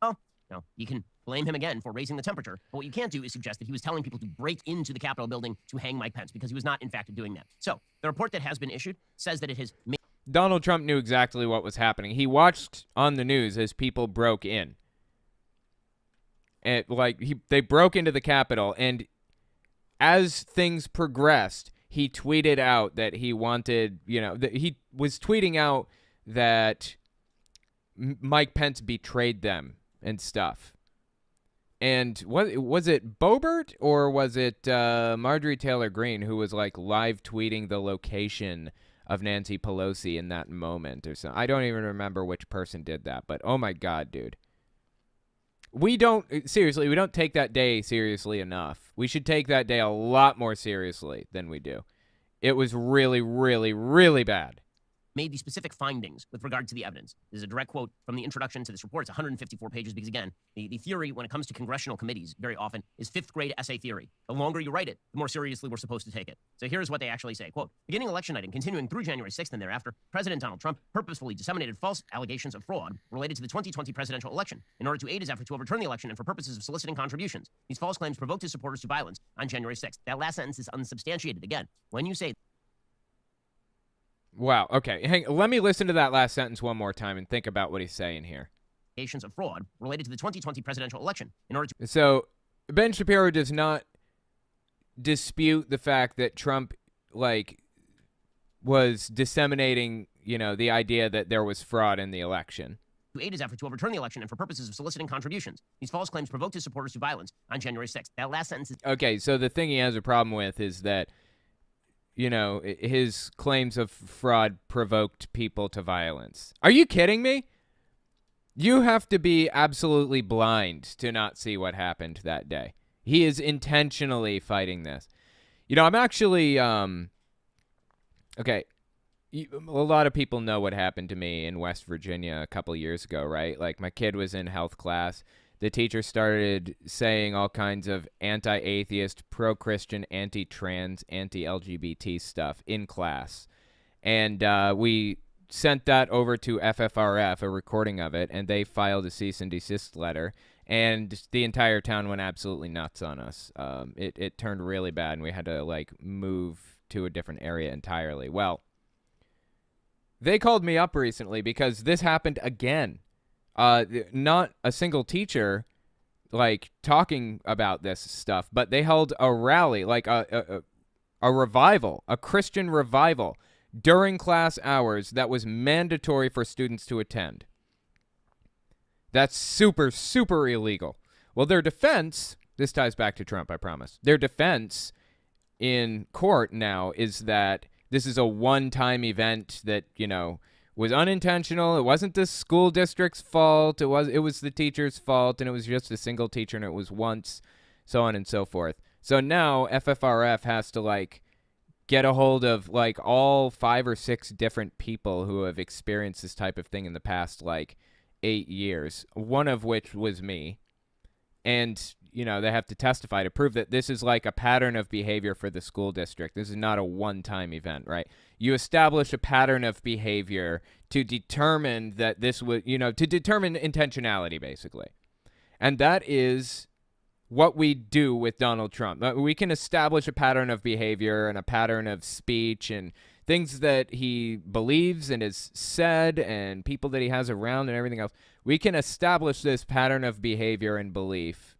well, no, you can blame him again for raising the temperature. But what you can't do is suggest that he was telling people to break into the Capitol building to hang Mike Pence, because he was not, in fact, doing that. So the report that has been issued says that it has made Donald Trump knew exactly what was happening. He watched on the news as people broke in. And they broke into the Capitol, and as things progressed, he tweeted out that he wanted, he was tweeting out that Mike Pence betrayed them and stuff. And what was it, Boebert, or was it Marjorie Taylor Greene, who was live tweeting the location of Nancy Pelosi in that moment or something? I don't even remember which person did that, but oh my God, dude. We don't take that day seriously enough. We should take that day a lot more seriously than we do. It was really, really, really bad. Made the specific findings with regard to the evidence. This is a direct quote from the introduction to this report. It's 154 pages because, again, the theory when it comes to congressional committees very often is fifth grade essay theory. The longer you write it, the more seriously we're supposed to take it. So here's what they actually say. Quote, beginning election night and continuing through January 6th and thereafter, President Donald Trump purposefully disseminated false allegations of fraud related to the 2020 presidential election in order to aid his effort to overturn the election and for purposes of soliciting contributions. These false claims provoked his supporters to violence on January 6th. That last sentence is unsubstantiated. Again, when you say Wow. Okay. Let me listen to that last sentence one more time and think about what he's saying here. allegations of fraud related to the 2020 presidential election in order to... So Ben Shapiro does not dispute the fact that Trump, was disseminating, the idea that there was fraud in the election. To aid his effort to overturn the election and for purposes of soliciting contributions. These false claims provoked his supporters to violence on January 6th. That last sentence is... Okay, so the thing he has a problem with is that his claims of fraud provoked people to violence. Are you kidding me? You have to be absolutely blind to not see what happened that day. He is intentionally fighting this. I'm actually, okay, a lot of people know what happened to me in West Virginia a couple years ago, right? My kid was in health class. The teacher started saying all kinds of anti-atheist, pro-Christian, anti-trans, anti-LGBT stuff in class. And we sent that over to FFRF, a recording of it, and they filed a cease and desist letter. And the entire town went absolutely nuts on us. It turned really bad, and we had to, move to a different area entirely. Well, they called me up recently because this happened again. Not a single teacher, talking about this stuff, but they held a rally, a revival, a Christian revival during class hours that was mandatory for students to attend. That's super, super illegal. Well, their defense, this ties back to Trump, I promise. Their defense in court now is that this is a one-time event that, was unintentional. It wasn't the school district's fault. It was the teacher's fault, and it was just a single teacher, and it was once, so on and so forth. So now FFRF has to get a hold of all 5 or 6 different people who have experienced this type of thing in the past 8 years, one of which was me. And, they have to testify to prove that this is a pattern of behavior for the school district. This is not a one-time event, right? You establish a pattern of behavior to determine that this was, to determine intentionality, basically. And that is what we do with Donald Trump. We can establish a pattern of behavior and a pattern of speech and things that he believes and has said and people that he has around and everything else. We can establish this pattern of behavior and belief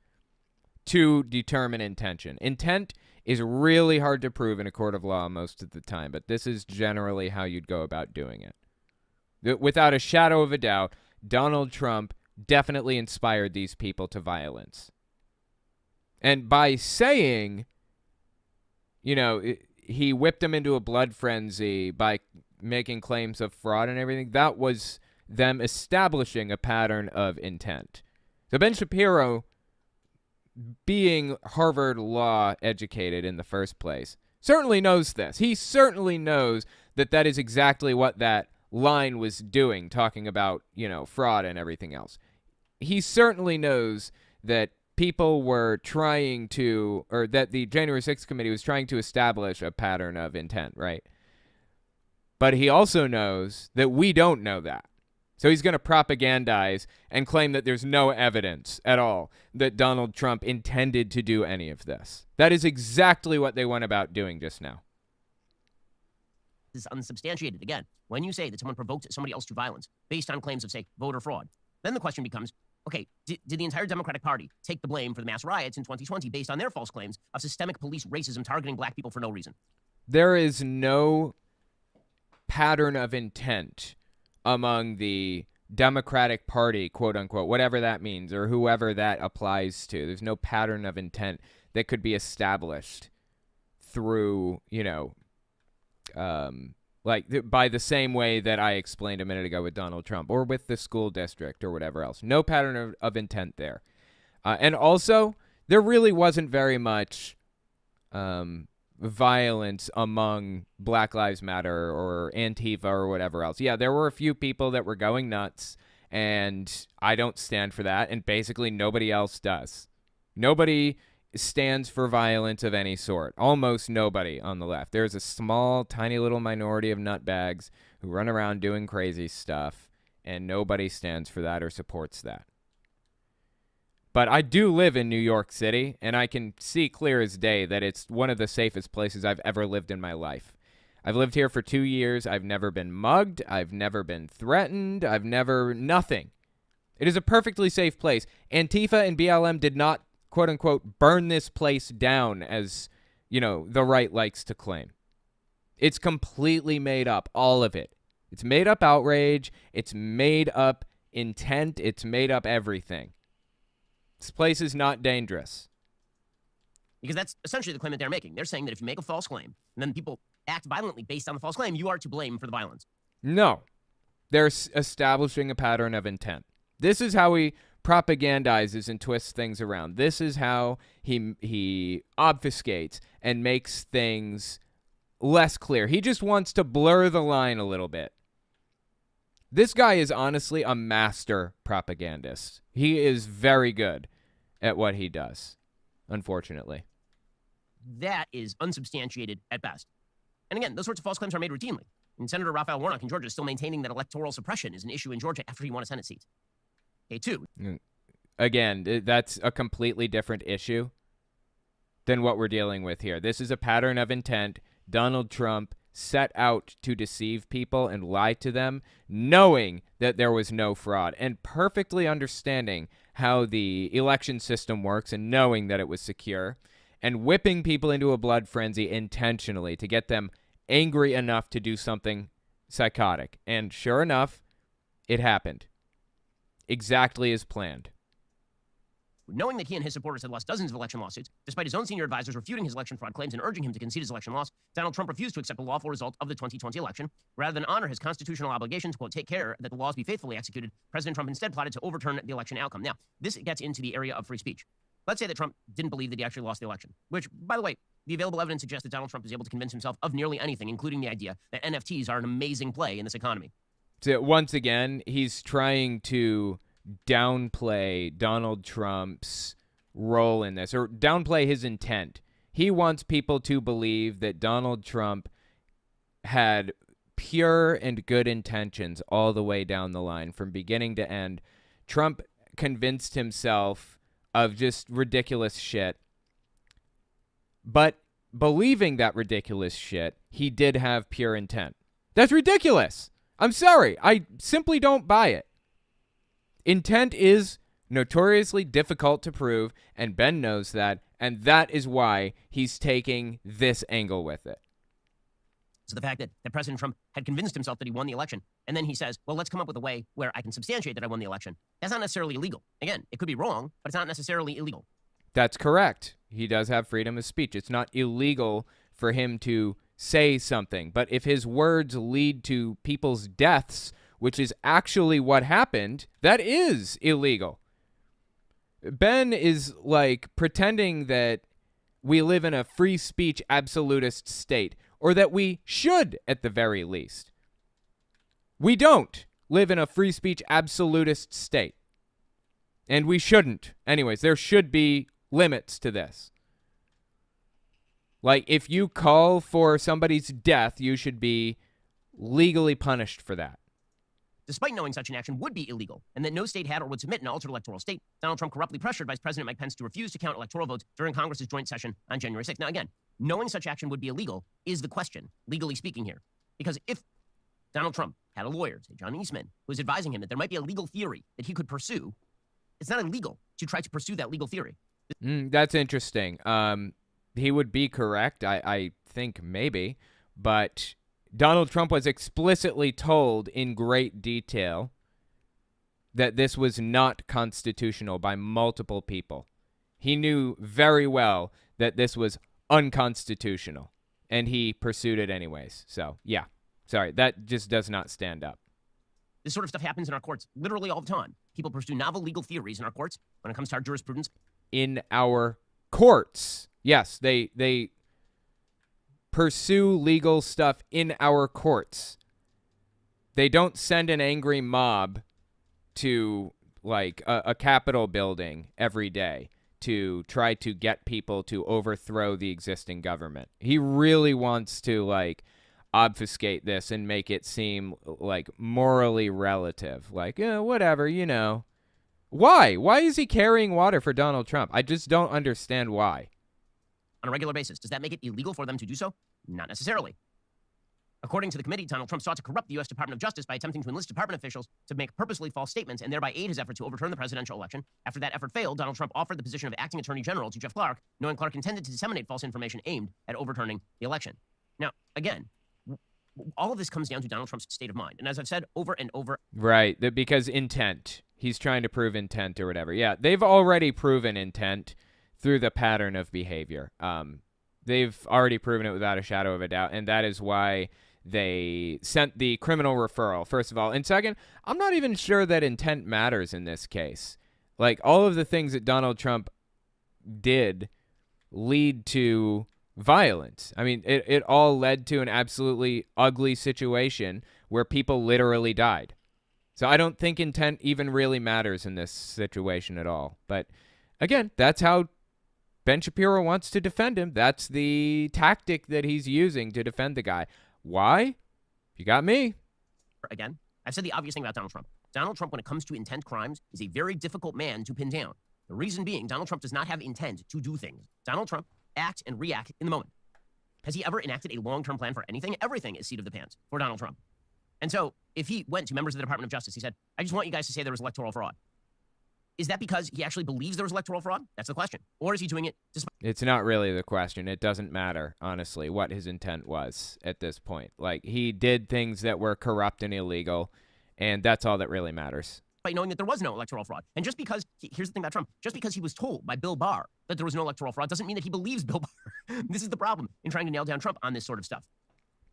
to determine intention. Intent is really hard to prove in a court of law most of the time, but this is generally how you'd go about doing it. Without a shadow of a doubt, Donald Trump definitely inspired these people to violence. And by saying, he whipped them into a blood frenzy by making claims of fraud and everything, that was them establishing a pattern of intent. So Ben Shapiro, being Harvard law educated in the first place, certainly knows this. He certainly knows that that is exactly what that line was doing, talking about, fraud and everything else. He certainly knows that people were trying to, or that the January 6th committee was trying to establish a pattern of intent, right? But he also knows that we don't know that. So he's going to propagandize and claim that there's no evidence at all that Donald Trump intended to do any of this. That is exactly what they went about doing just now. This is unsubstantiated. Again, when you say that someone provoked somebody else to violence based on claims of, say, voter fraud, then the question becomes, okay, did the entire Democratic Party take the blame for the mass riots in 2020 based on their false claims of systemic police racism targeting black people for no reason? There is no pattern of intent among the Democratic Party, quote unquote, whatever that means, or whoever that applies to. There's no pattern of intent that could be established through, by the same way that I explained a minute ago with Donald Trump or with the school district or whatever else. No pattern of intent there. And also, there really wasn't very much violence among Black Lives Matter or Antifa or whatever else. Yeah, there were a few people that were going nuts, and I don't stand for that, and basically nobody else does. Nobody stands for violence of any sort. Almost nobody on the left. There's a small, tiny little minority of nutbags who run around doing crazy stuff, and nobody stands for that or supports that. But I do live in New York City, and I can see clear as day that it's one of the safest places I've ever lived in my life. I've lived here for 2 years. I've never been mugged. I've never been threatened. Nothing. It is a perfectly safe place. Antifa and BLM did not, quote unquote, burn this place down as, the right likes to claim. It's completely made up, all of it. It's made up outrage. It's made up intent. It's made up everything. This place is not dangerous. Because that's essentially the claim that they're making. They're saying that if you make a false claim and then people act violently based on the false claim, you are to blame for the violence. No. They're establishing a pattern of intent. This is how he propagandizes and twists things around. This is how he obfuscates and makes things less clear. He just wants to blur the line a little bit. This guy is honestly a master propagandist. He is very good at what he does, unfortunately. That is unsubstantiated at best. And again, those sorts of false claims are made routinely. And Senator Raphael Warnock in Georgia is still maintaining that electoral suppression is an issue in Georgia after he won a Senate seat. Okay, two. Again, that's a completely different issue than what we're dealing with here. This is a pattern of intent. Donald Trump set out to deceive people and lie to them, knowing that there was no fraud and perfectly understanding how the election system works and knowing that it was secure, and whipping people into a blood frenzy intentionally to get them angry enough to do something psychotic. And sure enough, it happened. Exactly as planned. Knowing that he and his supporters had lost dozens of election lawsuits, despite his own senior advisors refuting his election fraud claims and urging him to concede his election loss, Donald Trump refused to accept a lawful result of the 2020 election. Rather than honor his constitutional obligation to, quote, take care that the laws be faithfully executed, President Trump instead plotted to overturn the election outcome. Now, this gets into the area of free speech. Let's say that Trump didn't believe that he actually lost the election, which, by the way, the available evidence suggests that Donald Trump is able to convince himself of nearly anything, including the idea that NFTs are an amazing play in this economy. So once again, he's trying to downplay Donald Trump's role in this, or downplay his intent. He wants people to believe that Donald Trump had pure and good intentions all the way down the line, from beginning to end. Trump convinced himself of just ridiculous shit. But believing that ridiculous shit, he did have pure intent. That's ridiculous. I'm sorry. I simply don't buy it. Intent is notoriously difficult to prove, and Ben knows that, and that is why he's taking this angle with it. So the fact that President Trump had convinced himself that he won the election, and then he says, well, let's come up with a way where I can substantiate that I won the election, that's not necessarily illegal. Again, it could be wrong, but it's not necessarily illegal. That's correct. He does have freedom of speech. It's not illegal for him to say something, but if his words lead to people's deaths, which is actually what happened, that is illegal. Ben is like pretending that we live in a free speech absolutist state, or that we should at the very least. We don't live in a free speech absolutist state. And we shouldn't. Anyways, there should be limits to this. Like, if you call for somebody's death, you should be legally punished for that. Despite knowing such an action would be illegal, and that no state had or would submit an altered electoral state, Donald Trump corruptly pressured Vice President Mike Pence to refuse to count electoral votes during Congress's joint session on January 6th. Now, again, knowing such action would be illegal is the question, legally speaking here. Because if Donald Trump had a lawyer, say John Eastman, who was advising him that there might be a legal theory that he could pursue, it's not illegal to try to pursue that legal theory. That's interesting. He would be correct, I think maybe, but Donald Trump was explicitly told in great detail that this was not constitutional by multiple people. He knew very well that this was unconstitutional, and he pursued it anyways. So, yeah. Sorry, that just does not stand up. This sort of stuff happens in our courts literally all the time. People pursue novel legal theories in our courts when it comes to our jurisprudence. In our courts. Yes, they pursue legal stuff in our courts. They don't send an angry mob to, like, a Capitol building every day to try to get people to overthrow the existing government. He really wants to, like, obfuscate this and make it seem, like, morally relative. Like, whatever, you know. Why? Why is he carrying water for Donald Trump? I just don't understand why. On a regular basis. Does that make it illegal for them to do so? Not necessarily. According to the committee, Donald Trump sought to corrupt the U.S. Department of Justice by attempting to enlist department officials to make purposely false statements and thereby aid his effort to overturn the presidential election. After that effort failed, Donald Trump offered the position of acting attorney general to Jeff Clark, knowing Clark intended to disseminate false information aimed at overturning the election. Now, again, all of this comes down to Donald Trump's state of mind. And as I've said over and over. Right, because intent. He's trying to prove intent or whatever. Yeah, they've already proven intent through the pattern of behavior. They've already proven it without a shadow of a doubt, and that is why they sent the criminal referral, first of all. And second, I'm not even sure that intent matters in this case. Like, all of the things that Donald Trump did lead to violence. I mean, it all led to an absolutely ugly situation where people literally died. So I don't think intent even really matters in this situation at all. But again, that's how Ben Shapiro wants to defend him. That's the tactic that he's using to defend the guy. Why? You got me. Again, I've said the obvious thing about Donald Trump. Donald Trump, when it comes to intent crimes, is a very difficult man to pin down. The reason being, Donald Trump does not have intent to do things. Donald Trump acts and reacts in the moment. Has he ever enacted a long-term plan for anything? Everything is seat of the pants for Donald Trump. And so if he went to members of the Department of Justice, he said, I just want you guys to say there was electoral fraud. Is that because he actually believes there was electoral fraud? That's the question. Or is he doing it despite... It's not really the question. It doesn't matter, honestly, what his intent was at this point. Like, he did things that were corrupt and illegal, and that's all that really matters. By knowing that there was no electoral fraud. And just because, here's the thing about Trump, just because he was told by Bill Barr that there was no electoral fraud doesn't mean that he believes Bill Barr. This is the problem in trying to nail down Trump on this sort of stuff.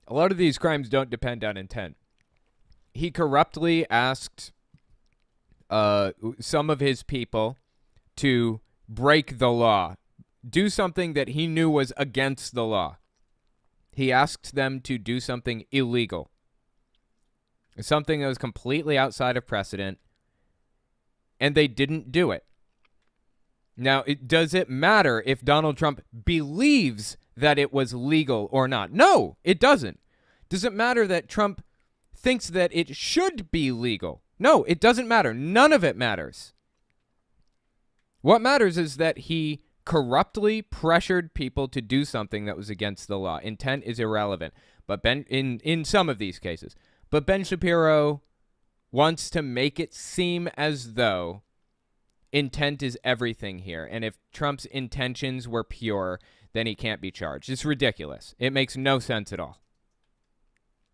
A lot of these crimes don't depend on intent. He corruptly asked some of his people to break the law, do something that he knew was against the law. He asked them to do something illegal, something that was completely outside of precedent, and they didn't do it. Now, does it matter if Donald Trump believes that it was legal or not? No, it doesn't. Does it matter that Trump thinks that it should be legal? No, it doesn't matter. None of it matters. What matters is that he corruptly pressured people to do something that was against the law. Intent is irrelevant, but in some of these cases. But Ben Shapiro wants to make it seem as though intent is everything here. And if Trump's intentions were pure, then he can't be charged. It's ridiculous. It makes no sense at all.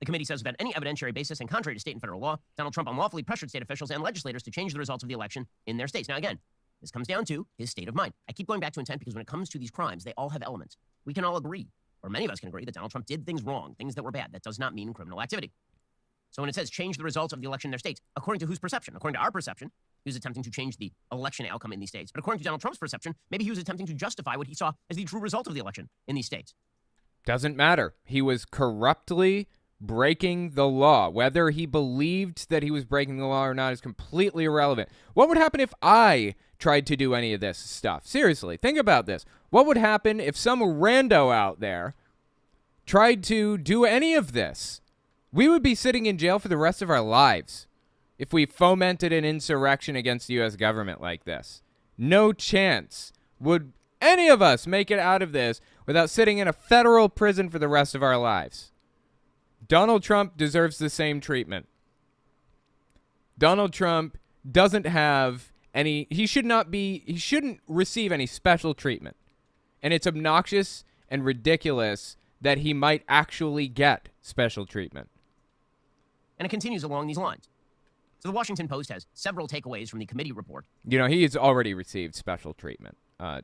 The committee says without any evidentiary basis and contrary to state and federal law, Donald Trump unlawfully pressured state officials and legislators to change the results of the election in their states. Now, again, this comes down to his state of mind. I keep going back to intent because when it comes to these crimes, they all have elements. We can all agree, or many of us can agree, that Donald Trump did things wrong, things that were bad. That does not mean criminal activity. So when it says change the results of the election in their states, according to whose perception? According to our perception, he was attempting to change the election outcome in these states. But according to Donald Trump's perception, maybe he was attempting to justify what he saw as the true result of the election in these states. Doesn't matter. He was corruptly breaking the law. Whether he believed that he was breaking the law or not is completely irrelevant. What would happen if I tried to do any of this stuff? Seriously, think about this. What would happen if some rando out there tried to do any of this? We would be sitting in jail for the rest of our lives if we fomented an insurrection against the U.S. government like this. No chance would any of us make it out of this without sitting in a federal prison for the rest of our lives. Donald Trump deserves the same treatment. Donald Trump doesn't have any, he shouldn't receive any special treatment. And it's obnoxious and ridiculous that he might actually get special treatment. And it continues along these lines. So the Washington Post has several takeaways from the committee report. You know, he's already received special treatment.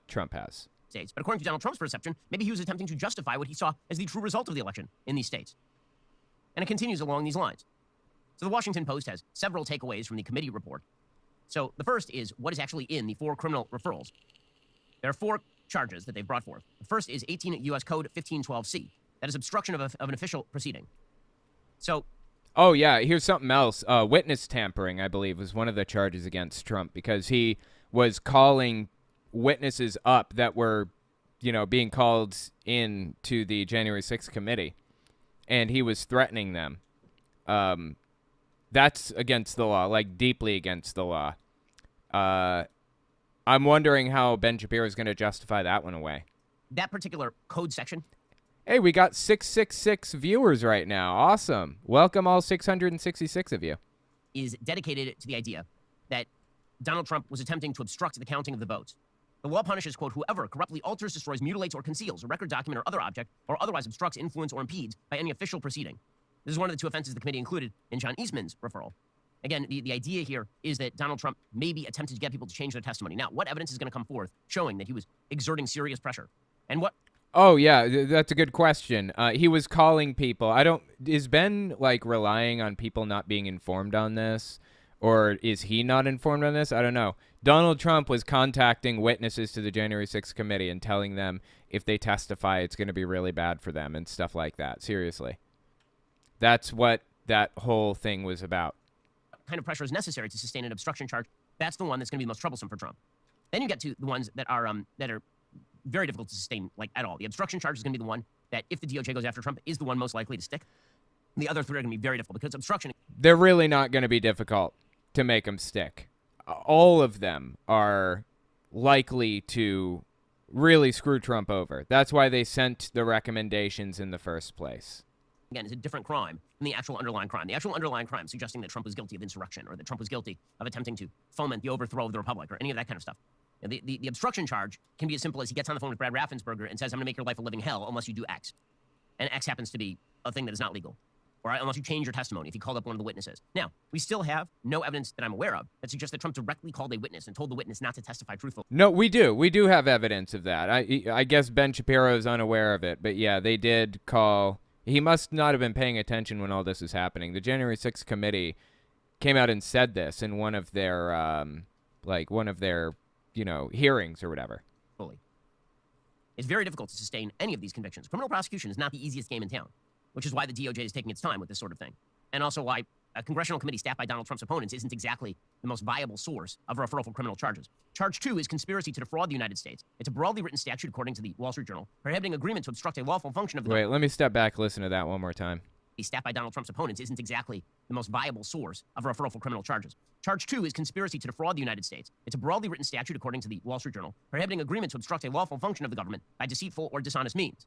Trump has. States. But according to Donald Trump's perception, maybe he was attempting to justify what he saw as the true result of the election in these states. And it continues along these lines. So the Washington Post has several takeaways from the committee report. So the first is what is actually in the 4 criminal referrals. There are 4 charges that they've brought forth. The first is 18 U.S. Code 1512C. That is obstruction of an official proceeding. So... Oh, yeah, here's something else. Witness tampering, I believe, was one of the charges against Trump because he was calling witnesses up that were, you know, being called in to the January 6th committee, and he was threatening them. That's against the law, like deeply against the law. I'm wondering how Ben Shapiro is going to justify that one away. That particular code section. Hey, we got 666 viewers right now. Awesome. Welcome all 666 of you. Is dedicated to the idea that Donald Trump was attempting to obstruct the counting of the votes. The law punishes, quote, whoever corruptly alters, destroys, mutilates, or conceals a record, document, or other object, or otherwise obstructs, influences, or impedes by any official proceeding. This is one of the 2 offenses the committee included in John Eastman's referral. Again, the idea here is that Donald Trump maybe attempted to get people to change their testimony. Now, what evidence is going to come forth showing that he was exerting serious pressure? And what... Oh, yeah, that's a good question. He was calling people. Is Ben, like, relying on people not being informed on this? Or is he not informed on this? I don't know. Donald Trump was contacting witnesses to the January 6th committee and telling them if they testify, it's going to be really bad for them and stuff like that. Seriously. That's what that whole thing was about. What kind of pressure is necessary to sustain an obstruction charge? That's the one that's going to be the most troublesome for Trump. Then you get to the ones that are very difficult to sustain, like, at all. The obstruction charge is going to be the one that, if the DOJ goes after Trump, is the one most likely to stick. And the other 3 are going to be very difficult because obstruction... They're really not going to be difficult to make them stick. All of them are likely to really screw Trump over. That's why they sent the recommendations in the first place. Again, is a different crime than the actual underlying crime. The actual underlying crime suggesting that Trump was guilty of insurrection or that Trump was guilty of attempting to foment the overthrow of the republic or any of that kind of stuff. The obstruction charge can be as simple as he gets on the phone with Brad Raffensperger and says, I'm going to make your life a living hell unless you do X. And X happens to be a thing that is not legal. Or unless you change your testimony if he called up one of the witnesses. Now, we still have no evidence that I'm aware of that suggests that Trump directly called a witness and told the witness not to testify truthfully. No, we do. We do have evidence of that. I guess Ben Shapiro is unaware of it. But yeah, they did call. He must not have been paying attention when all this was happening. The January 6th committee came out and said this in one of their, hearings or whatever. Fully. It's very difficult to sustain any of these convictions. Criminal prosecution is not the easiest game in town, which is why the DOJ is taking its time with this sort of thing. And also why a congressional committee staffed by Donald Trump's opponents isn't exactly the most viable source of a referral for criminal charges. Charge 2 is conspiracy to defraud the United States. It's a broadly written statute, according to the Wall Street Journal, prohibiting agreement to obstruct a lawful function of the... Wait, let me step back, listen to that one more time. Staffed by Donald Trump's opponents isn't exactly the most viable source of a referral for criminal charges. Charge 2 is conspiracy to defraud the United States. It's a broadly written statute, according to the Wall Street Journal, prohibiting agreement to obstruct a lawful function of the government by deceitful or dishonest means.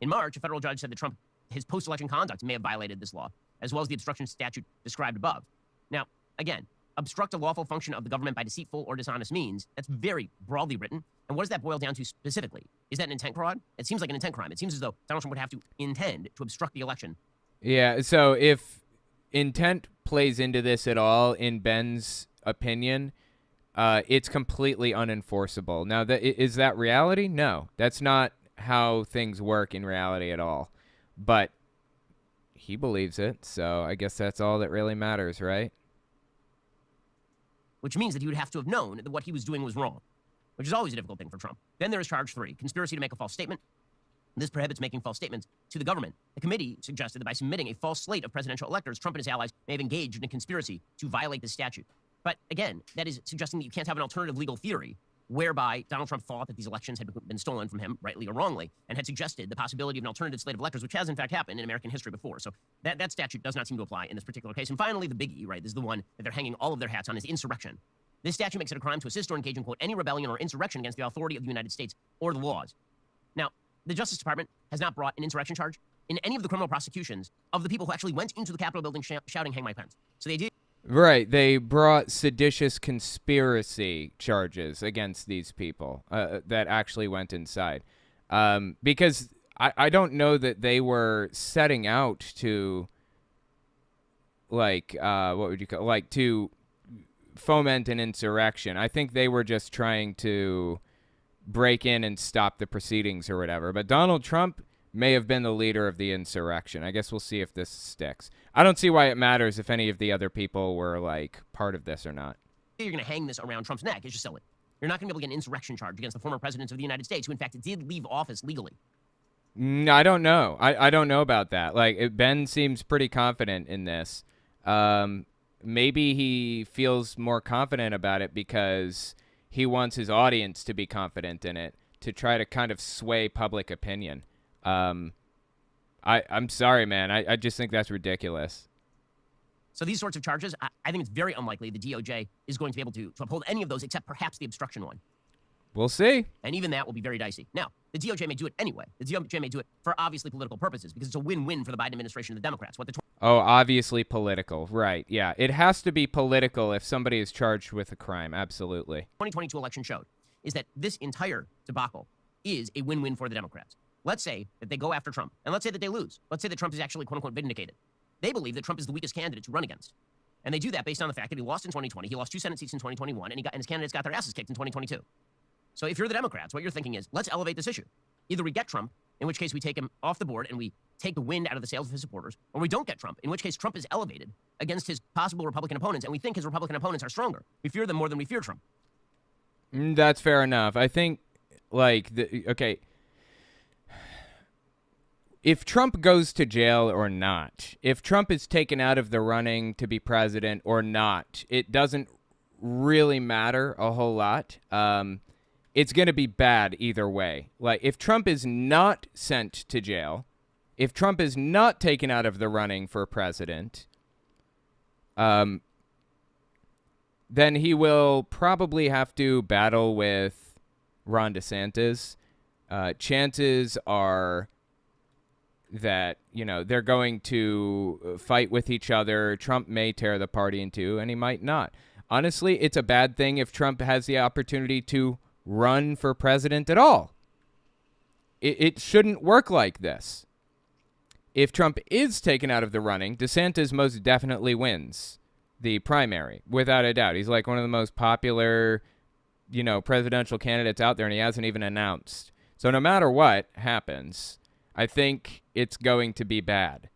In March, a federal judge said that Trump, his post-election conduct may have violated this law, as well as the obstruction statute described above. Now, again, obstruct a lawful function of the government by deceitful or dishonest means, that's very broadly written. And what does that boil down to specifically? Is that an intent fraud? It seems like an intent crime. It seems as though Donald Trump would have to intend to obstruct the election. Yeah, so if intent plays into this at all, in Ben's opinion, it's completely unenforceable. Now, is that reality? No, that's not how things work in reality at all. But he believes it, so I guess that's all that really matters, right? which means that he would have to have known that what he was doing was wrong, which is always a difficult thing for Trump. Then there is charge 3, conspiracy to make a false statement. This prohibits making false statements to the government. The committee suggested that by submitting a false slate of presidential electors, Trump and his allies may have engaged in a conspiracy to violate the statute. But again, that is suggesting that you can't have an alternative legal theory whereby Donald Trump thought that these elections had been stolen from him, rightly or wrongly, and had suggested the possibility of an alternative slate of electors, which has in fact happened in American history before. So that statute does not seem to apply in this particular case. And finally, the biggie, right, this is the one that they're hanging all of their hats on, is insurrection. This statute makes it a crime to assist or engage in, quote, any rebellion or insurrection against the authority of the United States or the laws. Now, the Justice Department has not brought an insurrection charge in any of the criminal prosecutions of the people who actually went into the Capitol building shouting, "Hang Mike Pence." So they did. Right. They brought seditious conspiracy charges against these people that actually went inside. Because I don't know that they were setting out to, like, what would you call, like, to foment an insurrection. I think they were just trying to break in and stop the proceedings or whatever. But Donald Trump may have been the leader of the insurrection. I guess we'll see if this sticks. I don't see why it matters if any of the other people were, like, part of this or not. You're going to hang this around Trump's neck is just silly. You're not going to be able to get an insurrection charge against the former president of the United States, who in fact did leave office legally. I don't know. I don't know about that. Like, Ben seems pretty confident in this. Maybe he feels more confident about it because he wants his audience to be confident in it, to try to kind of sway public opinion. I'm sorry, man. I just think that's ridiculous. So these sorts of charges, I think it's very unlikely the DOJ is going to be able to uphold any of those except perhaps the obstruction one. We'll see. And even that will be very dicey. Now, the DOJ may do it anyway. The DOJ may do it for obviously political purposes because it's a win-win for the Biden administration and the Democrats. Obviously political. Right. Yeah. It has to be political if somebody is charged with a crime. Absolutely. 2022 election showed is that this entire debacle is a win-win for the Democrats. Let's say that they go after Trump, and let's say that they lose. Let's say that Trump is actually, quote-unquote, vindicated. They believe that Trump is the weakest candidate to run against. And they do that based on the fact that he lost in 2020, he lost 2 Senate seats in 2021, and his candidates got their asses kicked in 2022. So if you're the Democrats, what you're thinking is, let's elevate this issue. Either we get Trump, in which case we take him off the board and we take the wind out of the sails of his supporters, or we don't get Trump, in which case Trump is elevated against his possible Republican opponents, and we think his Republican opponents are stronger. We fear them more than we fear Trump. That's fair enough. I think, like, okay, if Trump goes to jail or not, if Trump is taken out of the running to be president or not, it doesn't really matter a whole lot. It's going to be bad either way. Like, if Trump is not sent to jail, if Trump is not taken out of the running for president, then he will probably have to battle with Ron DeSantis. Chances are that, you know, they're going to fight with each other. Trump may tear the party in two, and he might not. Honestly, it's a bad thing if Trump has the opportunity to run for president at all. It shouldn't work like this. If Trump is taken out of the running, DeSantis most definitely wins the primary, without a doubt. He's like one of the most popular, you know, presidential candidates out there, and he hasn't even announced. So no matter what happens, I think it's going to be bad.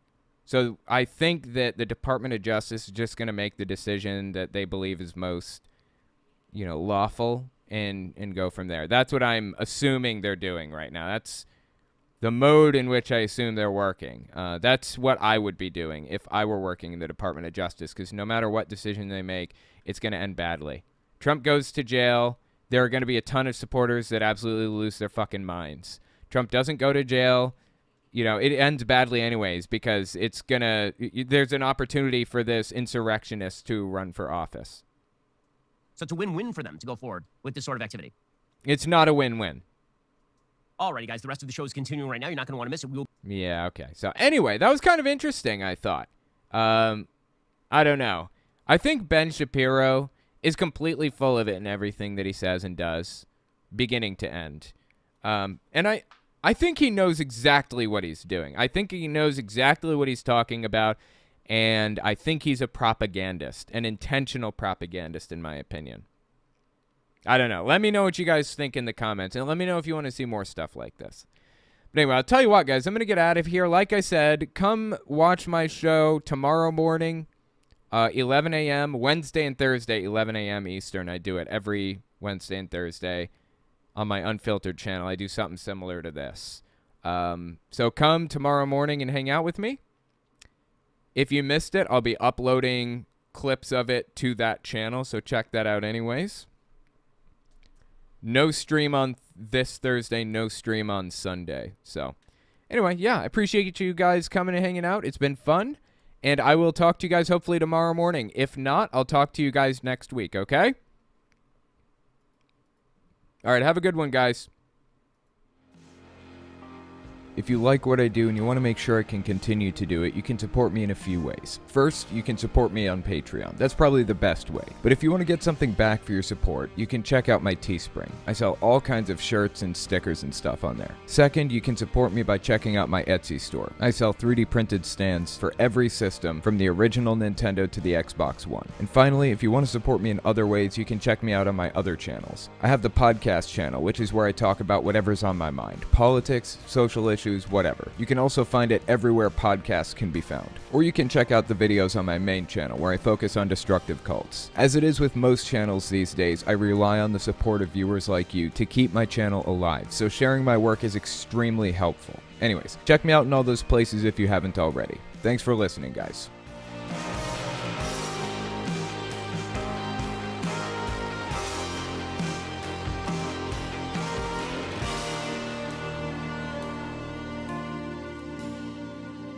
So I think that the Department of Justice is just going to make the decision that they believe is most, you know, lawful and go from there. That's what I'm assuming they're doing right now. That's the mode in which I assume they're working. That's what I would be doing if I were working in the Department of Justice, because no matter what decision they make, it's going to end badly. Trump goes to jail. There are going to be a ton of supporters that absolutely lose their fucking minds. Trump doesn't go to jail. You know, it ends badly anyways, because there's an opportunity for this insurrectionist to run for office. So it's a win-win for them to go forward with this sort of activity. It's not a win-win. Alrighty, guys, the rest of the show is continuing right now. You're not going to want to miss it. Yeah, okay. So anyway, that was kind of interesting, I thought. I don't know. I think Ben Shapiro is completely full of it in everything that he says and does, beginning to end. And I think he knows exactly what he's doing. I think he knows exactly what he's talking about, and I think he's a propagandist, an intentional propagandist, in my opinion. I don't know. Let me know what you guys think in the comments, and let me know if you want to see more stuff like this. But anyway, I'll tell you what, guys. I'm going to get out of here. Like I said, come watch my show tomorrow morning, 11 a.m. Wednesday and Thursday, 11 a.m. Eastern. I do it every Wednesday and Thursday on my Unfiltered channel. I do something similar to this. So come tomorrow morning and hang out with me. If you missed it, I'll be uploading clips of it to that channel, so check that out anyways. No stream on this Thursday, no stream on Sunday. So anyway, yeah, I appreciate you guys coming and hanging out. It's been fun, and I will talk to you guys hopefully tomorrow morning. If not, I'll talk to you guys next week, okay? All right, have a good one, guys. If you like what I do and you want to make sure I can continue to do it, you can support me in a few ways. First, you can support me on Patreon. That's probably the best way. But if you want to get something back for your support, you can check out my Teespring. I sell all kinds of shirts and stickers and stuff on there. Second, you can support me by checking out my Etsy store. I sell 3D printed stands for every system, from the original Nintendo to the Xbox One. And finally, if you want to support me in other ways, you can check me out on my other channels. I have the podcast channel, which is where I talk about whatever's on my mind. Politics, social issues, whatever. You can also find it everywhere podcasts can be found. Or you can check out the videos on my main channel where I focus on destructive cults. As it is with most channels these days, I rely on the support of viewers like you to keep my channel alive, so sharing my work is extremely helpful. Anyways, check me out in all those places if you haven't already. Thanks for listening, guys.